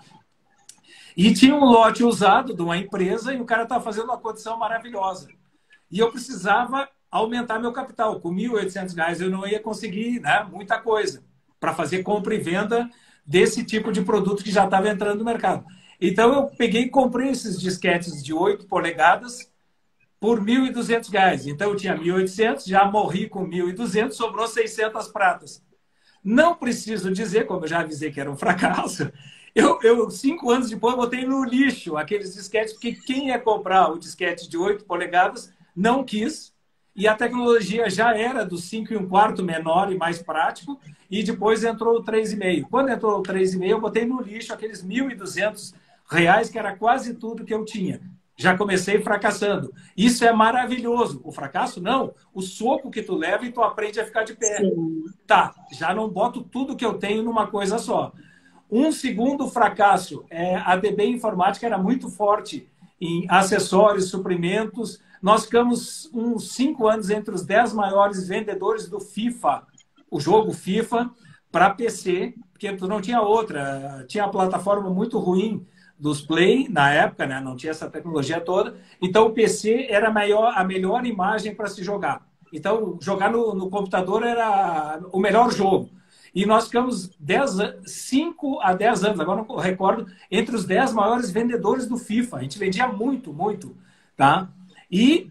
E tinha um lote usado de uma empresa e o cara estava fazendo uma condição maravilhosa. E eu precisava aumentar meu capital. Com R$ 1.800 eu não ia conseguir, né, muita coisa para fazer compra e venda desse tipo de produto que já estava entrando no mercado. Então eu peguei e comprei esses disquetes de 8 polegadas por R$ 1.200. Então eu tinha 1.800, já morri com 1.200, sobrou 600 pratas. Não preciso dizer, como eu já avisei que era um fracasso, eu 5 anos depois, botei no lixo aqueles disquetes, porque quem ia comprar o disquete de 8 polegadas não quis, e a tecnologia já era do 5,25 menor e mais prático, e depois entrou o 3,5. Quando entrou o 3,5, eu botei no lixo aqueles R$ 1.200, que era quase tudo que eu tinha. Já comecei fracassando. Isso é maravilhoso. O fracasso, não. O soco que tu leva e tu aprende a ficar de pé. Sim. Tá, já não boto tudo que eu tenho numa coisa só. Um segundo fracasso, a DB Informática era muito forte em acessórios, suprimentos. Nós ficamos uns 5 anos entre os 10 maiores vendedores do FIFA, o jogo FIFA, para PC, porque tu não tinha outra. Tinha uma plataforma muito ruim dos Play, na época, né? Não tinha essa tecnologia toda. Então, o PC era a melhor imagem para se jogar. Então, jogar no computador era o melhor jogo. E nós ficamos 5 a 10 anos, agora não recordo, entre os 10 maiores vendedores do FIFA. A gente vendia muito, muito. Tá? E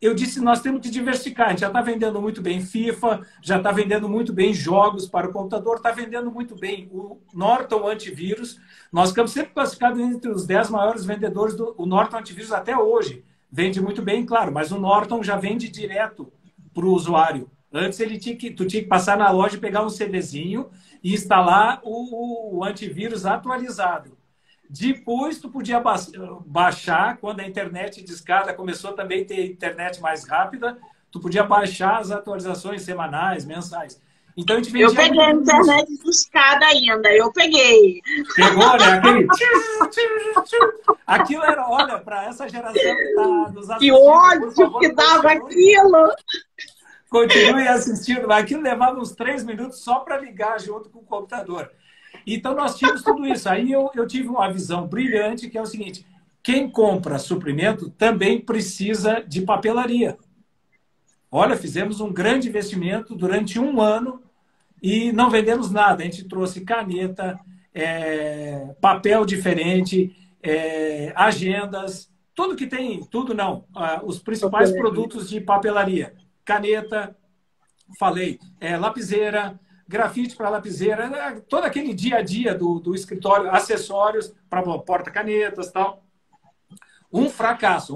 eu disse, nós temos que diversificar. A gente já está vendendo muito bem FIFA, já está vendendo muito bem jogos para o computador, está vendendo muito bem o Norton Antivírus. Nós ficamos sempre classificados entre os 10 maiores vendedores do Norton Antivírus até hoje. Vende muito bem, claro, mas o Norton já vende direto para o usuário. Antes tu tinha que passar na loja e pegar um CDzinho e instalar o antivírus atualizado. Depois tu podia baixar, quando a internet de escada começou também a ter internet mais rápida, tu podia baixar as atualizações semanais, mensais. Então a gente vendia. Eu peguei a internet de escada ainda, eu peguei. Pegou, né? Aquele. Aquilo era, olha, para essa geração que está nos assistindo. Que ódio que dava aquilo! Continue assistindo. Aquilo levava uns 3 minutos só para ligar junto com o computador. Então, nós tínhamos tudo isso. Aí eu tive uma visão brilhante, que é o seguinte: quem compra suprimento também precisa de papelaria. Olha, fizemos um grande investimento durante um ano e não vendemos nada. A gente trouxe caneta, papel diferente, agendas, tudo que tem, tudo não. Os principais produtos de papelaria: caneta, falei, lapiseira, grafite para lapiseira, todo aquele dia a dia do escritório, acessórios para porta-canetas e tal. Um fracasso.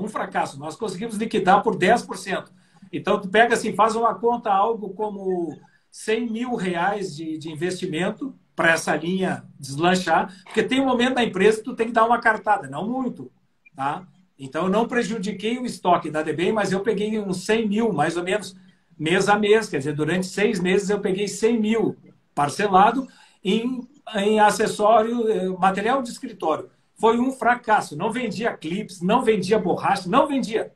Nós conseguimos liquidar por 10%. Então, tu pega assim, faz uma conta, algo como 100 mil reais de investimento para essa linha deslanchar, porque tem um momento da empresa que tu tem que dar uma cartada, não muito, tá? Então, eu não prejudiquei o estoque da DBEM, mas eu peguei uns 100 mil, mais ou menos, mês a mês. Quer dizer, durante 6 meses eu peguei 100 mil parcelado em acessório, material de escritório. Foi um fracasso. Não vendia clips, não vendia borracha, não vendia.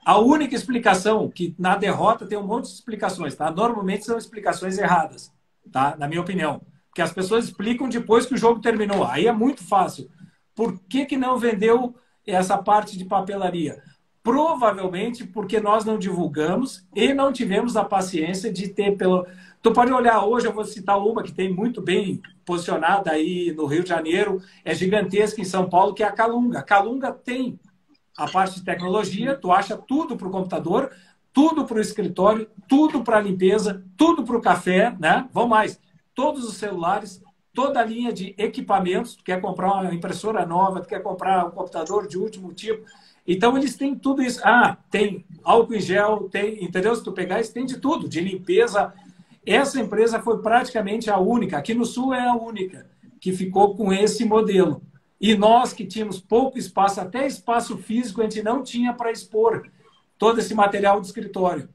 A única explicação, que na derrota tem um monte de explicações, tá? Normalmente são explicações erradas, tá? Na minha opinião. Porque as pessoas explicam depois que o jogo terminou. Aí é muito fácil. Por que não vendeu essa parte de papelaria? Provavelmente porque nós não divulgamos e não tivemos a paciência de ter pelo... Tu pode olhar hoje, eu vou citar uma que tem muito bem posicionada aí no Rio de Janeiro, é gigantesca em São Paulo, que é a Calunga. A Calunga tem a parte de tecnologia, tu acha tudo para o computador, tudo para o escritório, tudo para a limpeza, tudo para o café, né? Vão mais, todos os celulares, toda a linha de equipamentos. Tu quer comprar uma impressora nova, tu quer comprar um computador de último tipo. Então, eles têm tudo isso. Tem álcool em gel, tem, entendeu? Se tu pegar, eles têm de tudo, de limpeza. Essa empresa foi praticamente a única, aqui no Sul é a única, que ficou com esse modelo. E nós que tínhamos pouco espaço, até espaço físico, a gente não tinha para expor todo esse material de escritório.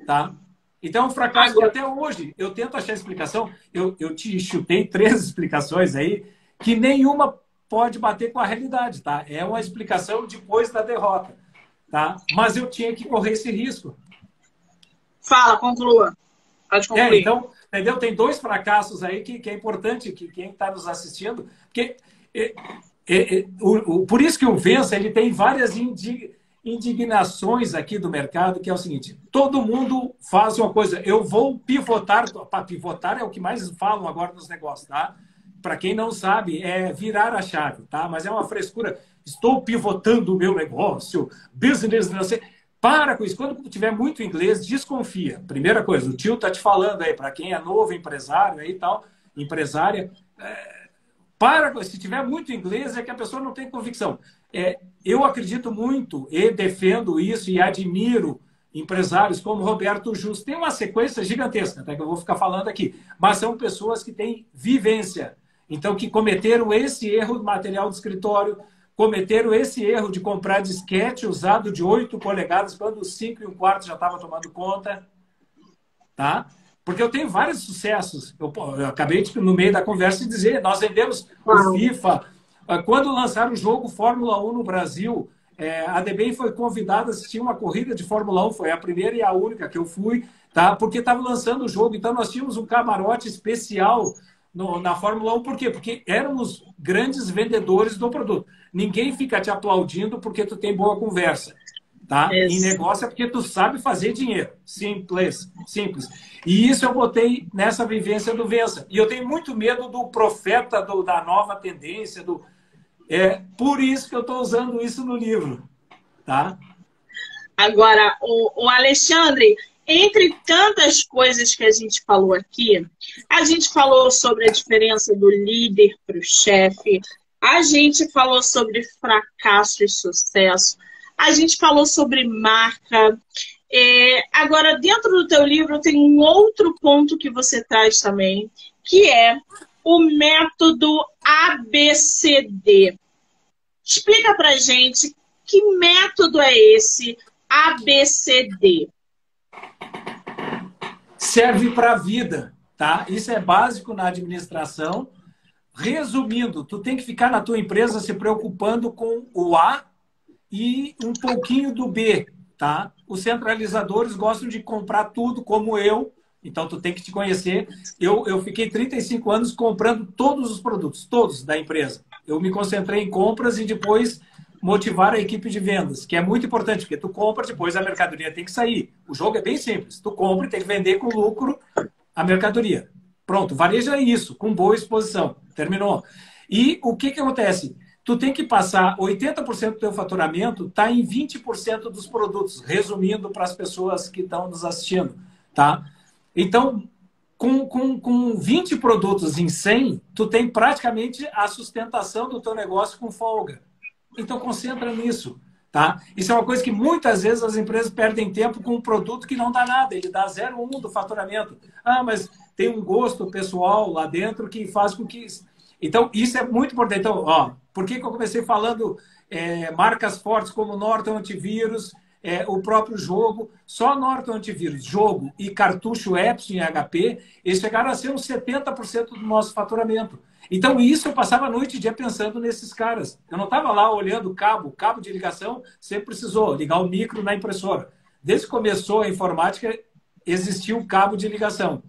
Tá? Então, é um fracasso que até hoje eu tento achar explicação. Eu te chutei 3 explicações aí, que nenhuma pode bater com a realidade. Tá? É uma explicação depois da derrota. Tá? Mas eu tinha que correr esse risco. Fala, conclua. Pode concluir. Então, entendeu? Tem 2 fracassos aí que é importante que quem está nos assistindo, porque por isso que o Vença ele tem várias indignações aqui do mercado, que é o seguinte: todo mundo faz uma coisa, eu vou pivotar. Pivotar é o que mais falam agora nos negócios, tá? Para quem não sabe, é virar a chave, tá? Mas é uma frescura. Estou pivotando o meu negócio, business, não sei. Para com isso. Quando tiver muito inglês, desconfia. Primeira coisa, o tio está te falando aí, para quem é novo empresário aí e tal, empresária, para com isso. Se tiver muito inglês, é que a pessoa não tem convicção. Eu acredito muito e defendo isso e admiro empresários como Roberto Justo. Tem uma sequência gigantesca, até que eu vou ficar falando aqui, mas são pessoas que têm vivência. Então, que cometeram esse erro do material de escritório, cometeram esse erro de comprar disquete usado de 8 polegadas, quando o 5 1/4 já estava tomando conta. Tá? Porque eu tenho vários sucessos. Eu acabei no meio da conversa de dizer, nós vendemos o FIFA. Quando lançaram o jogo Fórmula 1 no Brasil, a DBEM foi convidada a assistir uma corrida de Fórmula 1, foi a primeira e a única que eu fui, tá? Porque estava lançando o jogo. Então, nós tínhamos um camarote especial na Fórmula 1. Por quê? Porque éramos grandes vendedores do produto. Ninguém fica te aplaudindo porque tu tem boa conversa. Tá? Em negócio é porque tu sabe fazer dinheiro. Simples. E isso eu botei nessa vivência do Vença. E eu tenho muito medo do profeta da nova tendência. Por isso que eu estou usando isso no livro. Tá? Agora, o Alexandre, entre tantas coisas que a gente falou aqui, a gente falou sobre a diferença do líder para o chefe, a gente falou sobre fracasso e sucesso, a gente falou sobre marca. Agora, dentro do teu livro, tem um outro ponto que você traz também, que é o método ABCD. Explica pra gente que método é esse ABCD. Serve para a vida, tá? Isso é básico na administração. Resumindo, tu tem que ficar na tua empresa se preocupando com o A e um pouquinho do B, tá? Os centralizadores gostam de comprar tudo, como eu Então, tu tem que te conhecer. Eu fiquei 35 anos comprando todos os produtos, todos da empresa. Eu me concentrei em compras e depois motivar a equipe de vendas, que é muito importante, porque tu compra, depois a mercadoria tem que sair. O jogo é bem simples. Tu compra e tem que vender com lucro a mercadoria. Pronto, varejo é isso, com boa exposição. Terminou. E o que acontece? Tu tem que passar 80% do teu faturamento está em 20% dos produtos, resumindo para as pessoas que estão nos assistindo, tá? Então, com 20 produtos em 100, tu tem praticamente a sustentação do teu negócio com folga. Então, concentra nisso, tá? Isso é uma coisa que muitas vezes as empresas perdem tempo com um produto que não dá nada, ele dá 0,1 do faturamento. Ah, mas tem um gosto pessoal lá dentro que faz com que... Então, isso é muito importante. Então, ó, por que eu comecei falando marcas fortes como Norton Antivírus, o próprio jogo, só Norton Antivírus, jogo e cartucho Epson e HP, eles chegaram a ser uns 70% do nosso faturamento. Então, isso eu passava a noite e dia pensando nesses caras. Eu não estava lá olhando cabo de ligação, sempre precisou ligar o micro na impressora. Desde que começou a informática, existia o cabo de ligação.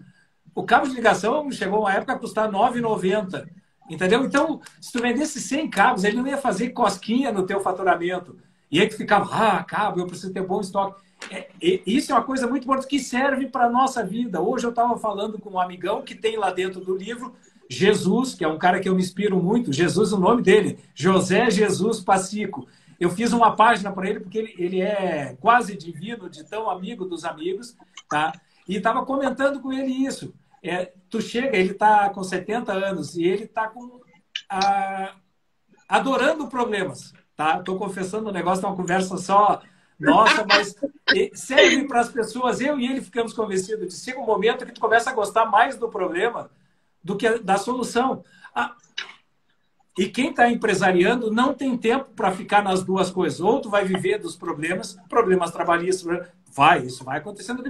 O cabo de ligação chegou uma época a custar R$ 9,90. Entendeu? Então, se tu vendesse 100 cabos, ele não ia fazer cosquinha no teu faturamento. E aí tu ficava, cabo, eu preciso ter bom estoque. Isso é uma coisa muito importante que serve para a nossa vida. Hoje eu estava falando com um amigão que tem lá dentro do livro Jesus, que é um cara que eu me inspiro muito. Jesus, o nome dele, José Jesus Pacico. Eu fiz uma página para ele porque ele é quase divino, de tão amigo dos amigos, tá? E estava comentando com ele isso. Tu chega, ele está com 70 anos e ele está adorando problemas, tá? Estou confessando um negócio, é uma conversa só nossa, mas serve para as pessoas. Eu e ele ficamos convencidos de chega um momento que tu começa a gostar mais do problema do que da solução. E quem está empresariando não tem tempo para ficar nas duas coisas. Ou tu vai viver dos problemas trabalhistas, isso vai acontecendo.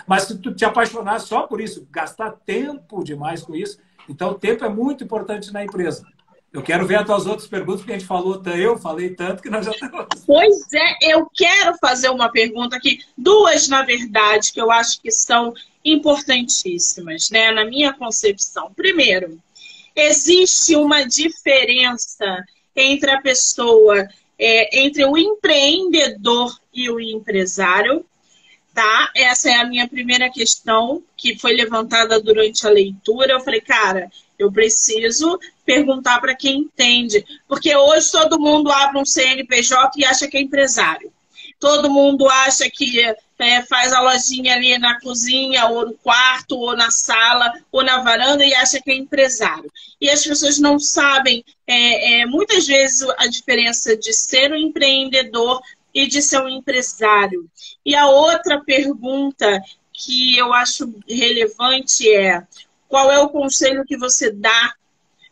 Mas se tu te apaixonar só por isso, gastar tempo demais com isso, então o tempo é muito importante na empresa. Eu quero ver as tuas outras perguntas, porque a gente falou, eu falei tanto que nós já estamos... Pois é, eu quero fazer uma pergunta aqui, duas, na verdade, que eu acho que são importantíssimas, né, na minha concepção. Primeiro, existe uma diferença entre a pessoa, entre o empreendedor e o empresário, tá? Essa é a minha primeira questão, que foi levantada durante a leitura. Eu falei, cara, eu preciso perguntar para quem entende, porque hoje todo mundo abre um CNPJ e acha que é empresário. Todo mundo acha que faz a lojinha ali na cozinha, ou no quarto, ou na sala, ou na varanda, e acha que é empresário. E as pessoas não sabem, muitas vezes, a diferença de ser um empreendedor e de ser um empresário. E a outra pergunta que eu acho relevante é: qual é o conselho que você dá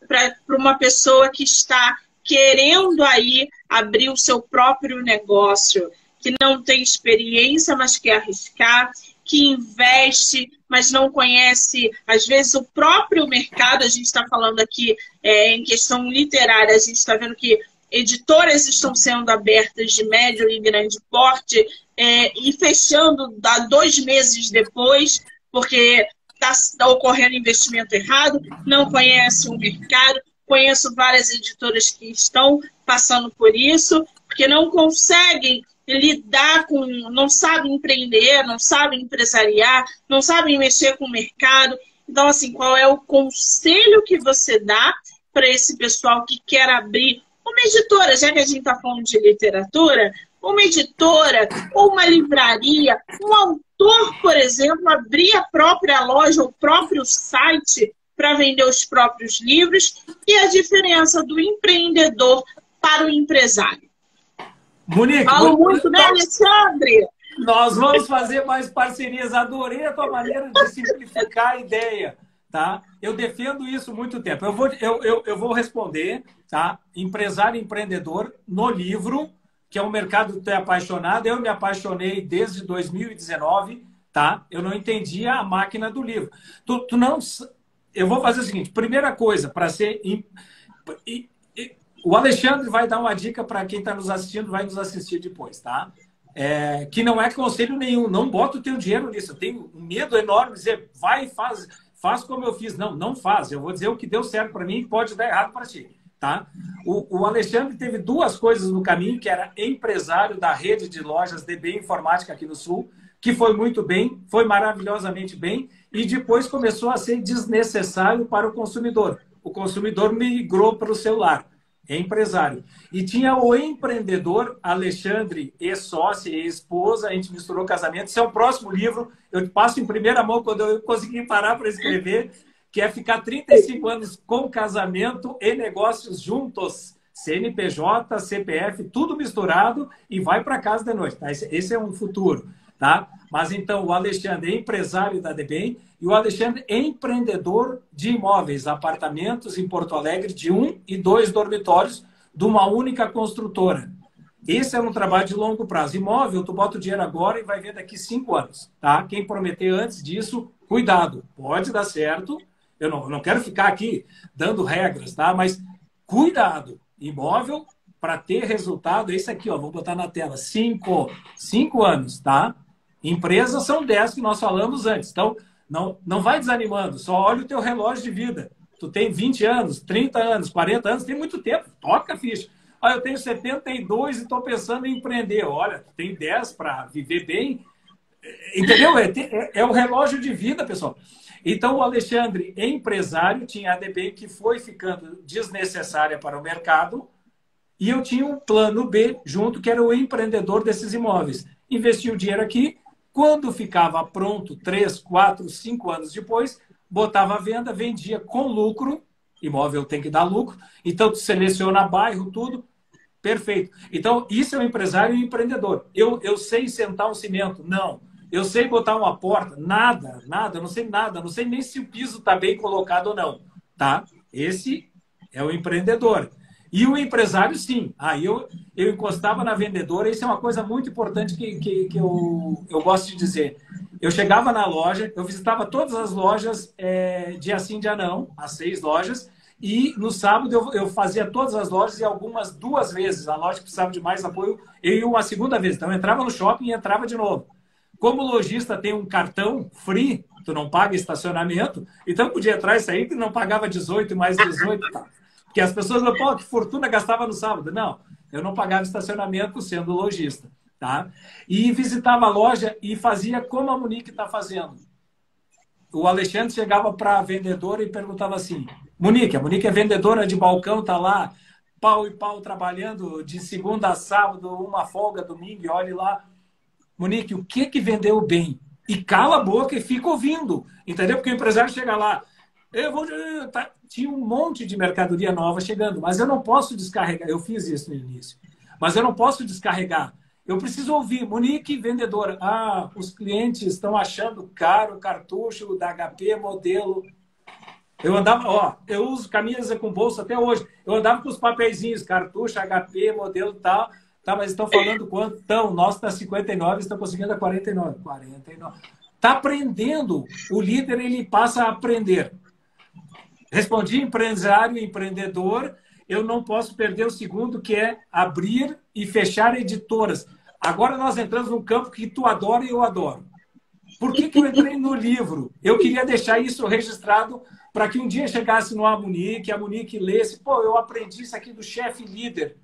para uma pessoa que está querendo aí abrir o seu próprio negócio, que não tem experiência, mas quer arriscar, que investe, mas não conhece, às vezes, o próprio mercado? A gente está falando aqui em questão literária, a gente está vendo que editoras estão sendo abertas de médio e grande porte e fechando 2 meses depois, porque está ocorrendo investimento errado, não conhece o mercado. Conheço várias editoras que estão passando por isso, porque não conseguem lidar com, não sabem empreender, não sabem empresariar, não sabem mexer com o mercado. Então, assim, qual é o conselho que você dá para esse pessoal que quer abrir uma editora, já que a gente está falando de literatura, uma editora ou uma livraria, um autor, por exemplo, abrir a própria loja, o próprio site para vender os próprios livros, e a diferença do empreendedor para o empresário? Monique, falo muito, né, Alexandre? Nós vamos fazer mais parcerias. Adorei a tua maneira de simplificar a ideia, tá? Eu defendo isso há muito tempo. Eu vou responder, tá? Empresário e empreendedor no livro, que é um mercado que tu é apaixonado. Eu me apaixonei desde 2019, tá? Eu não entendia a máquina do livro. Tu não... Eu vou fazer o seguinte. Primeira coisa, para ser... O Alexandre vai dar uma dica para quem está nos assistindo, vai nos assistir depois, tá? que não é conselho nenhum. Não bota o teu dinheiro nisso. Eu tenho um medo enorme de dizer, vai e faz como eu fiz. Não, não faz. Eu vou dizer o que deu certo para mim e pode dar errado para ti. Tá? O Alexandre teve duas coisas no caminho, que era empresário da rede de lojas DB Informática aqui no Sul, que foi muito bem, foi maravilhosamente bem, e depois começou a ser desnecessário para o consumidor. O consumidor migrou para o celular. É empresário. E tinha o empreendedor Alexandre, ex-sócia e esposa, a gente misturou casamento. Esse é o próximo livro, eu te passo em primeira mão quando eu consegui parar para escrever, que é ficar 35 anos com casamento e negócios juntos. CNPJ, CPF, tudo misturado e vai para casa de noite. Tá? Esse é um futuro. Tá? Mas então o Alexandre é empresário da DBEM e o Alexandre é empreendedor de imóveis, apartamentos em Porto Alegre de 1 e 2 dormitórios de uma única construtora. Esse é um trabalho de longo prazo. Imóvel, tu bota o dinheiro agora e vai ver daqui 5 anos. Tá? Quem prometer antes disso, cuidado. Pode dar certo. Eu não quero ficar aqui dando regras, tá? Mas cuidado. Imóvel, para ter resultado, é isso aqui, ó, vou botar na tela. 5 anos, tá? Empresas são 10 que nós falamos antes. Então, não vai desanimando. Só olha o teu relógio de vida. Tu tem 20 anos, 30 anos, 40 anos, tem muito tempo. Toca a ficha. Ah, eu tenho 72 e estou pensando em empreender. Olha, tu tem 10 para viver bem. Entendeu? É o relógio de vida, pessoal. Então, o Alexandre, empresário, tinha a DB que foi ficando desnecessária para o mercado e eu tinha um plano B junto, que era o empreendedor desses imóveis. Investi o dinheiro aqui, quando ficava pronto, 3, 4, 5 anos depois, botava à venda, vendia com lucro, imóvel tem que dar lucro, então tu seleciona bairro, tudo, perfeito. Então, isso é um empresário e um empreendedor. Eu sei sentar um cimento? Não. Eu sei botar uma porta? Nada, não sei nada. Não sei nem se o piso está bem colocado ou não. Tá? Esse é o empreendedor. E o empresário, sim. Aí eu encostava na vendedora. Isso é uma coisa muito importante que eu gosto de dizer. Eu chegava na loja, eu visitava todas as lojas, dia sim, dia não, as 6 lojas. E no sábado eu fazia todas as lojas e algumas 2 vezes. A loja precisava de mais apoio, eu ia uma segunda vez. Então eu entrava no shopping e entrava de novo. Como o lojista tem um cartão free, tu não paga estacionamento, então podia entrar e sair que não pagava 18 mais 18. Tá? Porque as pessoas falam, pô, que fortuna gastava no sábado. Não, eu não pagava estacionamento sendo lojista. Tá? E visitava a loja e fazia como a Monique está fazendo. O Alexandre chegava para a vendedora e perguntava assim, Monique, a Monique é vendedora de balcão, tá lá, pau e pau, trabalhando de segunda a sábado, uma folga, domingo, e olhe lá. Monique, o que vendeu bem? E cala a boca e fica ouvindo. Entendeu? Porque o empresário chega lá. Tinha um monte de mercadoria nova chegando, mas eu não posso descarregar. Eu fiz isso no início. Mas eu não posso descarregar. Eu preciso ouvir. Monique, vendedora. Ah, os clientes estão achando caro o cartucho da HP modelo. Eu andava, eu uso camisa com bolsa até hoje. Eu andava com os papeizinhos, cartucho, HP, modelo tal. Tá, mas estão falando quanto? Então, nosso está 59, estão conseguindo a 49. 49. Está aprendendo. O líder, ele passa a aprender. Respondi, empresário e empreendedor. Eu não posso perder o segundo, que é abrir e fechar editoras. Agora nós entramos num campo que tu adora e eu adoro. Por que eu entrei no livro? Eu queria deixar isso registrado para que um dia chegasse no Monique, a Monique lesse, pô, eu aprendi isso aqui do chefe líder,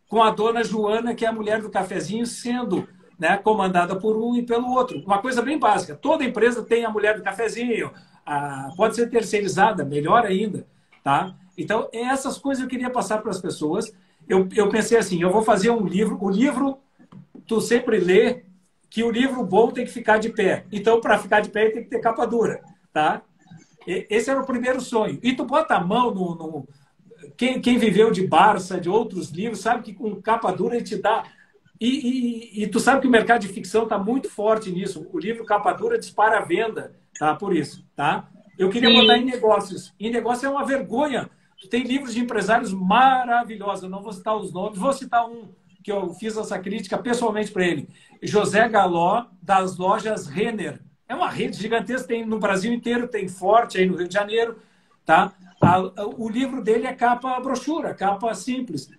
com a dona Joana, que é a mulher do cafezinho, sendo, né, comandada por um e pelo outro. Uma coisa bem básica. Toda empresa tem a mulher do cafezinho, pode ser terceirizada, melhor ainda. Tá? Então, essas coisas eu queria passar para as pessoas. Eu pensei assim, eu vou fazer um livro. O livro, tu sempre lê que o livro bom tem que ficar de pé. Então, para ficar de pé, tem que ter capa dura. Tá? Esse era o primeiro sonho. E tu bota a mão no Quem viveu de Barça, de outros livros, sabe que com capa dura ele te dá... E tu sabe que o mercado de ficção está muito forte nisso. O livro capa dura dispara a venda, tá? Por isso, tá? Eu queria botar em negócios. Em negócio é uma vergonha. Tu tem livros de empresários maravilhosos. Eu não vou citar os nomes. Vou citar um que eu fiz essa crítica pessoalmente para ele. José Galó, das lojas Renner. É uma rede gigantesca. Tem no Brasil inteiro. Tem Forte aí no Rio de Janeiro. Tá? O livro dele é capa brochura, capa simples.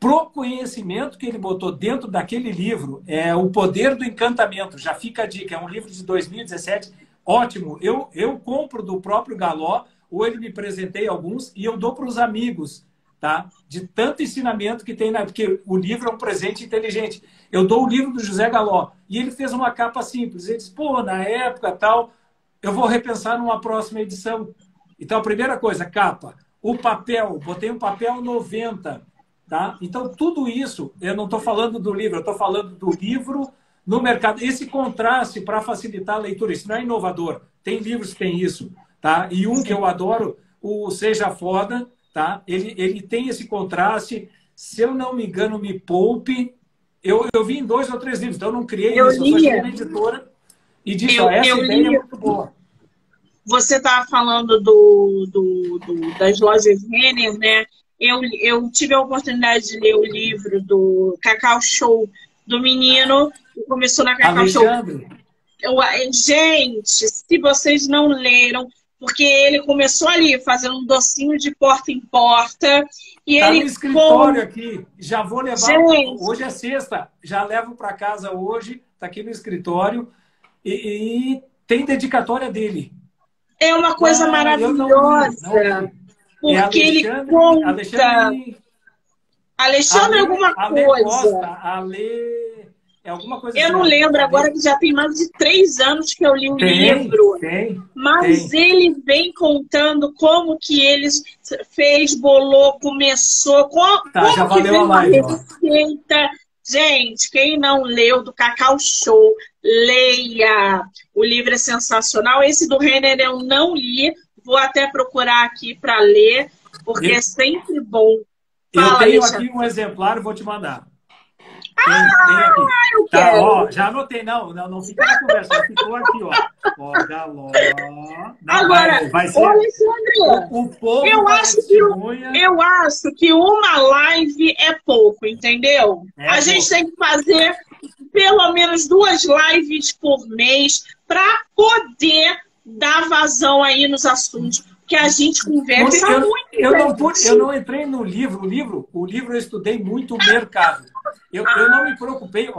pro conhecimento que ele botou dentro daquele livro, é O Poder do Encantamento. Já fica a dica, é um livro de 2017, ótimo. Eu compro do próprio Galó, ou ele me presenteia alguns, e eu dou para os amigos, tá? De tanto ensinamento que tem, porque o livro é um presente inteligente. Eu dou o livro do José Galó, e ele fez uma capa simples. Ele disse, pô, na época tal, eu vou repensar numa próxima edição. Então, a primeira coisa, capa. O papel, botei um papel 90, tá? Então, tudo isso, eu não estou falando do livro, eu estou falando do livro no mercado. Esse contraste para facilitar a leitura, isso não é inovador. Tem livros que tem isso, tá? E um que eu adoro, o Seja Foda, tá? Ele tem esse contraste. Se eu não me engano, Me Poupe. Eu vi em 2 ou 3 livros, então eu não criei isso. Eu só cheguei na editora e disse, essa ideia é muito boa. Você estava falando das lojas Renner, né? Eu tive a oportunidade de ler o livro do Cacau Show, do menino que começou na Cacau Show. Gente, se vocês não leram, porque ele começou ali fazendo um docinho de porta em porta. E tá ele no escritório aqui, já vou levar. Gente, hoje é sexta, já levo para casa hoje, tá aqui no escritório e tem dedicatória dele. É uma coisa maravilhosa, porque ele conta... Alexandre alguma coisa. Alguma coisa eu não lembro agora, que já tem mais de 3 anos que eu li o livro. Mas ele vem contando como que ele fez, bolou, começou, como já que valeu a live, receita. Gente, quem não leu do Cacau Show, leia. O livro é sensacional. Esse do Renner eu não li. Vou até procurar aqui para ler, porque é sempre bom. Eu tenho aqui um exemplar, vou te mandar. Tem aqui. Eu quero. Ó, já anotei, não fica na conversa, ficou aqui, ó. Ó, Galó. Agora, vai ser Alexandre, o povo eu acho que uma live é pouco, entendeu? A gente tem que fazer pelo menos 2 lives por mês para poder dar vazão aí nos assuntos. Porque a gente conversa muito. Eu não entrei no livro. O livro eu estudei muito o mercado. Eu não me preocupei.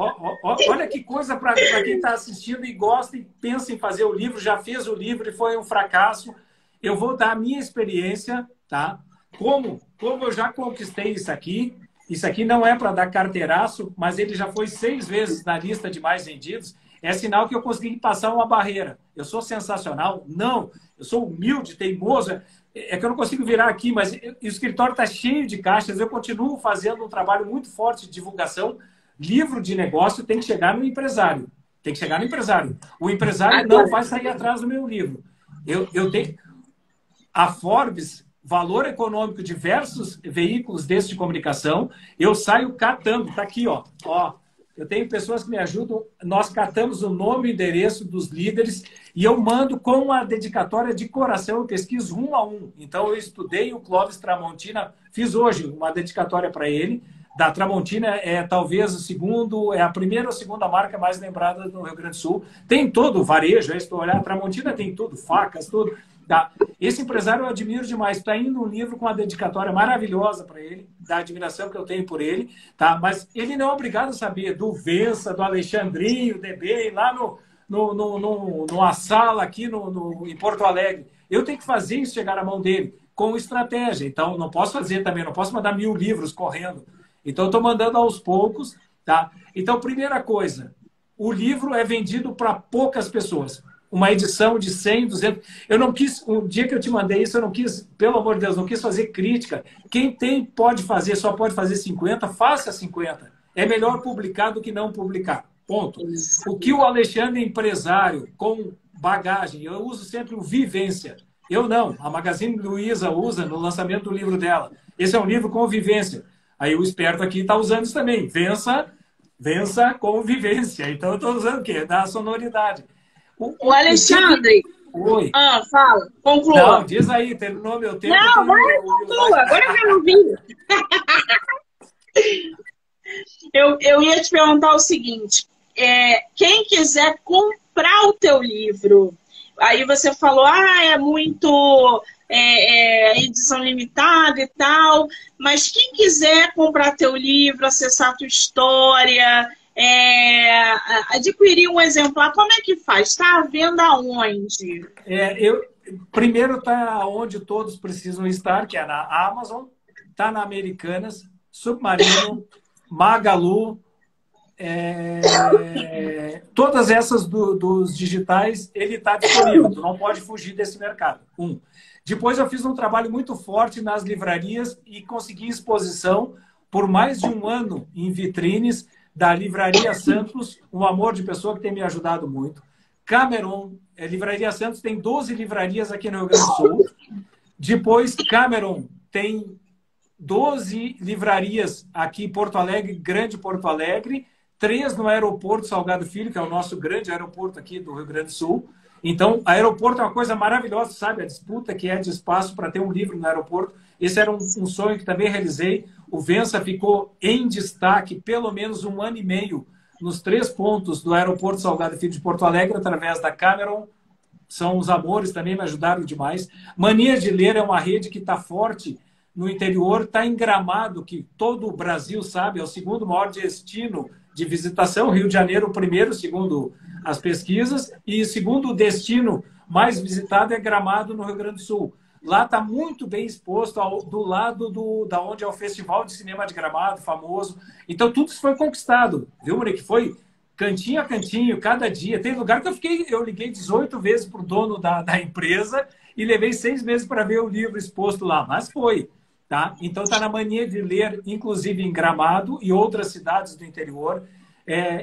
Olha que coisa para quem está assistindo e gosta e pensa em fazer o livro, já fez o livro e foi um fracasso. Eu vou dar a minha experiência, tá? Como eu já conquistei isso aqui. Isso aqui não é para dar carteiraço, mas ele já foi 6 vezes na lista de mais vendidos. É sinal que eu consegui passar uma barreira. Eu sou sensacional? Não. Eu sou humilde, teimoso. É que eu não consigo virar aqui, mas o escritório está cheio de caixas. Eu continuo fazendo um trabalho muito forte de divulgação. Livro de negócio tem que chegar no empresário. Tem que chegar no empresário. O empresário não vai sair atrás do meu livro. Eu tenho... A Forbes, valor econômico, diversos veículos desses de comunicação, eu saio catando. Está aqui, ó. Eu tenho pessoas que me ajudam. Nós catamos o nome e endereço dos líderes e eu mando com a dedicatória de coração. Eu pesquiso 1 a 1. Então, eu estudei o Clóvis Tramontina. Fiz hoje uma dedicatória para ele. Da Tramontina é talvez o segundo, é a primeira ou segunda marca mais lembrada no Rio Grande do Sul. Tem todo o varejo, estou olhando. A Tramontina tem tudo, facas, tudo. Tá. Esse empresário eu admiro demais. Está indo um livro com uma dedicatória maravilhosa para ele, da admiração que eu tenho por ele. Tá? Mas ele não é obrigado a saber do Vença, do Alexandrinho, DB, lá numa sala aqui em Porto Alegre. Eu tenho que fazer isso chegar na mão dele com estratégia. Então, não posso fazer também, não posso mandar 1000 livros correndo. Então, estou mandando aos poucos. Tá? Então, primeira coisa, o livro é vendido para poucas pessoas. Uma edição de 100, 200... Eu não quis, o dia que eu te mandei isso, eu não quis, pelo amor de Deus, não quis fazer crítica. Quem tem, pode fazer, só pode fazer 50, faça 50. É melhor publicar do que não publicar. Ponto. O que o Alexandre é empresário, com bagagem, eu uso sempre o Vivência. Eu não. A Magazine Luiza usa no lançamento do livro dela. Esse é um livro com vivência. Aí o esperto aqui está usando isso também. Vença com vivência. Então eu estou usando o quê? Da sonoridade. O Alexandre. Oi. Fala. Conclua. Não, diz aí, terminou meu tempo. Não, vai, conclua. Agora eu quero ouvir. Eu ia te perguntar o seguinte. Quem quiser comprar o teu livro, aí você falou, é muito edição limitada e tal, mas quem quiser comprar teu livro, acessar tua história, adquirir um exemplar, como é que faz? Está à venda aonde? Primeiro está onde todos precisam estar, que é na Amazon, está na Americanas, Submarino, Magalu, todas essas dos digitais, ele está disponível. Tu não pode fugir desse mercado. Depois eu fiz um trabalho muito forte nas livrarias e consegui exposição por mais de um ano em vitrines da Livraria Santos, um amor de pessoa que tem me ajudado muito. Cameron, Livraria Santos tem 12 livrarias aqui no Rio Grande do Sul. Depois, Cameron tem 12 livrarias aqui em Porto Alegre, Grande Porto Alegre, 3 no aeroporto Salgado Filho, que é o nosso grande aeroporto aqui do Rio Grande do Sul. Então, aeroporto é uma coisa maravilhosa, sabe? A disputa que é de espaço para ter um livro no aeroporto. Esse era um sonho que também realizei. O Vença ficou em destaque pelo menos 1 ano e meio nos 3 pontos do aeroporto Salgado Filho de Porto Alegre, através da Cameron. São os amores, também me ajudaram demais. Mania de Ler é uma rede que está forte no interior, está em Gramado, que todo o Brasil sabe, é o 2º maior destino de visitação. Rio de Janeiro, o primeiro, segundo as pesquisas, e o 2º destino mais visitado é Gramado, no Rio Grande do Sul. Lá está muito bem exposto, do lado da onde é o Festival de Cinema de Gramado, famoso. Então, tudo isso foi conquistado, viu, Monique? Foi cantinho a cantinho, cada dia. Tem lugar que eu liguei 18 vezes para o dono da empresa e levei 6 meses para ver o livro exposto lá, mas foi. Tá? Então, está na Mania de Ler, inclusive em Gramado e outras cidades do interior.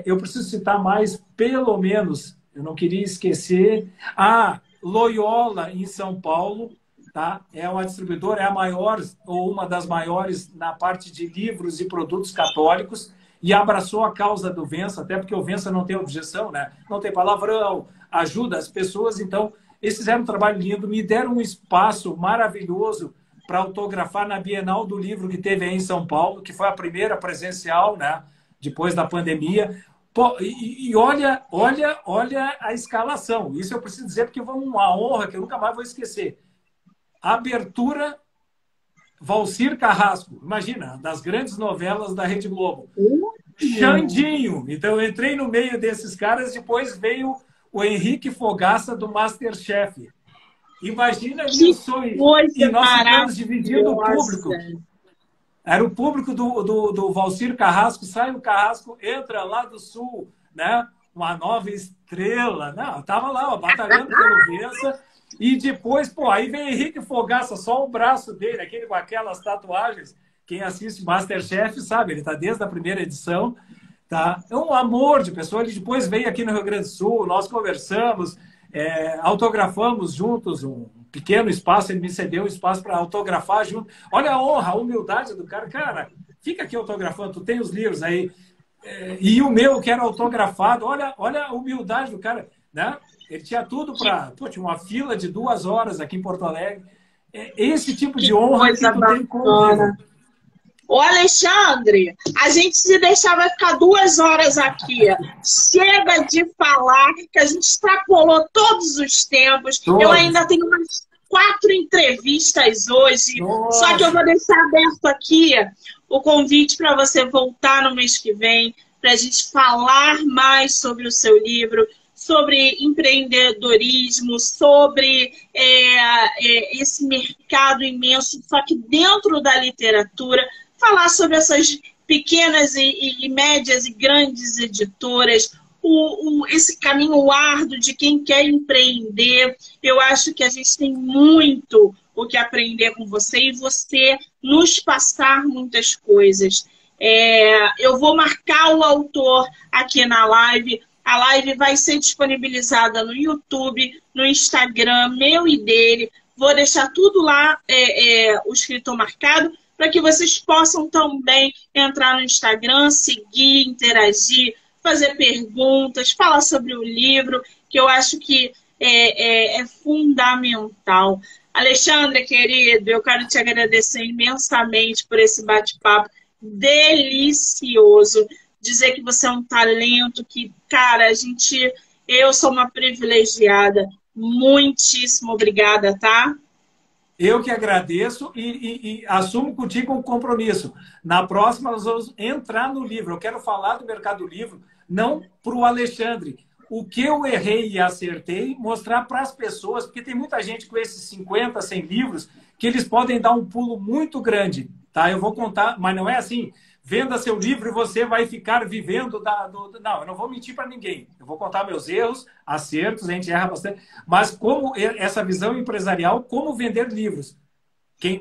Eu preciso citar mais, pelo menos, eu não queria esquecer, a Loyola, em São Paulo, tá? É uma distribuidora, é a maior, ou uma das maiores, na parte de livros e produtos católicos, e abraçou a causa do Vença, até porque o Vença não tem objeção, né? Não tem palavrão, ajuda as pessoas. Então, eles fizeram um trabalho lindo, me deram um espaço maravilhoso para autografar na Bienal do Livro que teve aí em São Paulo, que foi a primeira presencial, né? Depois da pandemia. Pô, e olha a escalação. Isso eu preciso dizer porque foi uma honra que eu nunca mais vou esquecer. Abertura, Valcir Carrasco. Imagina, das grandes novelas da Rede Globo. Xandinho. Então eu entrei no meio desses caras, depois veio o Henrique Fogaça do MasterChef. Imagina isso. E nós ficamos dividindo o público. Era o público do Valcir Carrasco, sai o Carrasco, entra lá do Sul, né? Uma nova estrela. Não, estava lá, ó, batalhando pelo Vença. E depois, pô, aí vem Henrique Fogaça, só o braço dele, aquele com aquelas tatuagens. Quem assiste MasterChef sabe, ele está desde a primeira edição. Tá? É um amor de pessoa. Ele depois veio aqui no Rio Grande do Sul, nós conversamos, autografamos juntos um pequeno espaço, ele me cedeu um espaço para autografar junto. Olha a honra, a humildade do cara. Cara, fica aqui autografando, tu tem os livros aí. E o meu, que era autografado, olha a humildade do cara, né? Ele tinha tudo para... Tinha uma fila de 2 horas aqui em Porto Alegre. Esse tipo de honra que tu tem com o livro. Ô, Alexandre, a gente se deixava ficar 2 horas aqui. Chega de falar, que a gente extrapolou todos os tempos. Eu ainda tenho umas 4 entrevistas hoje. Nossa. Só que eu vou deixar aberto aqui o convite para você voltar no mês que vem, para a gente falar mais sobre o seu livro, sobre empreendedorismo, sobre esse mercado imenso, só que dentro da literatura, falar sobre essas pequenas e médias e grandes editoras, esse caminho árduo de quem quer empreender. Eu acho que a gente tem muito o que aprender com você e você nos passar muitas coisas. Eu vou marcar o autor aqui na live. A live vai ser disponibilizada no YouTube, no Instagram, meu e dele. Vou deixar tudo lá, o escritor marcado, para que vocês possam também entrar no Instagram, seguir, interagir, fazer perguntas, falar sobre o livro, que eu acho que é fundamental. Alexandre, querido, eu quero te agradecer imensamente por esse bate-papo delicioso. Dizer que você é um talento, que, cara, eu sou uma privilegiada. Muitíssimo obrigada, tá? Eu que agradeço e assumo contigo um compromisso. Na próxima, nós vamos entrar no livro. Eu quero falar do Mercado Livre, não para o Alexandre. O que eu errei e acertei, mostrar para as pessoas, porque tem muita gente com esses 50, 100 livros, que eles podem dar um pulo muito grande. Tá? Eu vou contar, mas não é assim, venda seu livro e você vai ficar vivendo Não, eu não vou mentir para ninguém. Eu vou contar meus erros, acertos, a gente erra bastante. Mas como essa visão empresarial, como vender livros.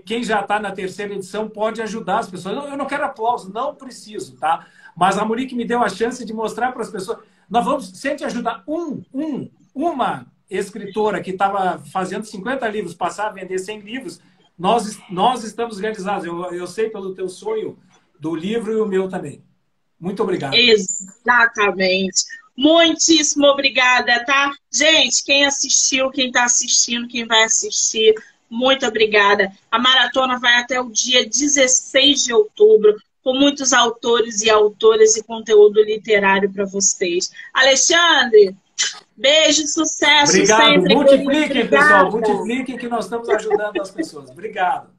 Quem já está na terceira edição pode ajudar as pessoas. Eu não quero aplauso, não preciso, tá? Mas a Monique me deu a chance de mostrar para as pessoas. Nós vamos, se a gente ajudar uma escritora que estava fazendo 50 livros, passar a vender 100 livros, nós estamos realizados. Eu sei pelo teu sonho do livro e o meu também. Muito obrigado. Exatamente. Muitíssimo obrigada, tá? Gente, quem assistiu, quem está assistindo, quem vai assistir, muito obrigada. A maratona vai até o dia 16 de outubro, com muitos autores e autoras e conteúdo literário para vocês. Alexandre, beijo, sucesso. Obrigado. Sempre. Multipliquem, pessoal. Multipliquem que nós estamos ajudando as pessoas. Obrigado.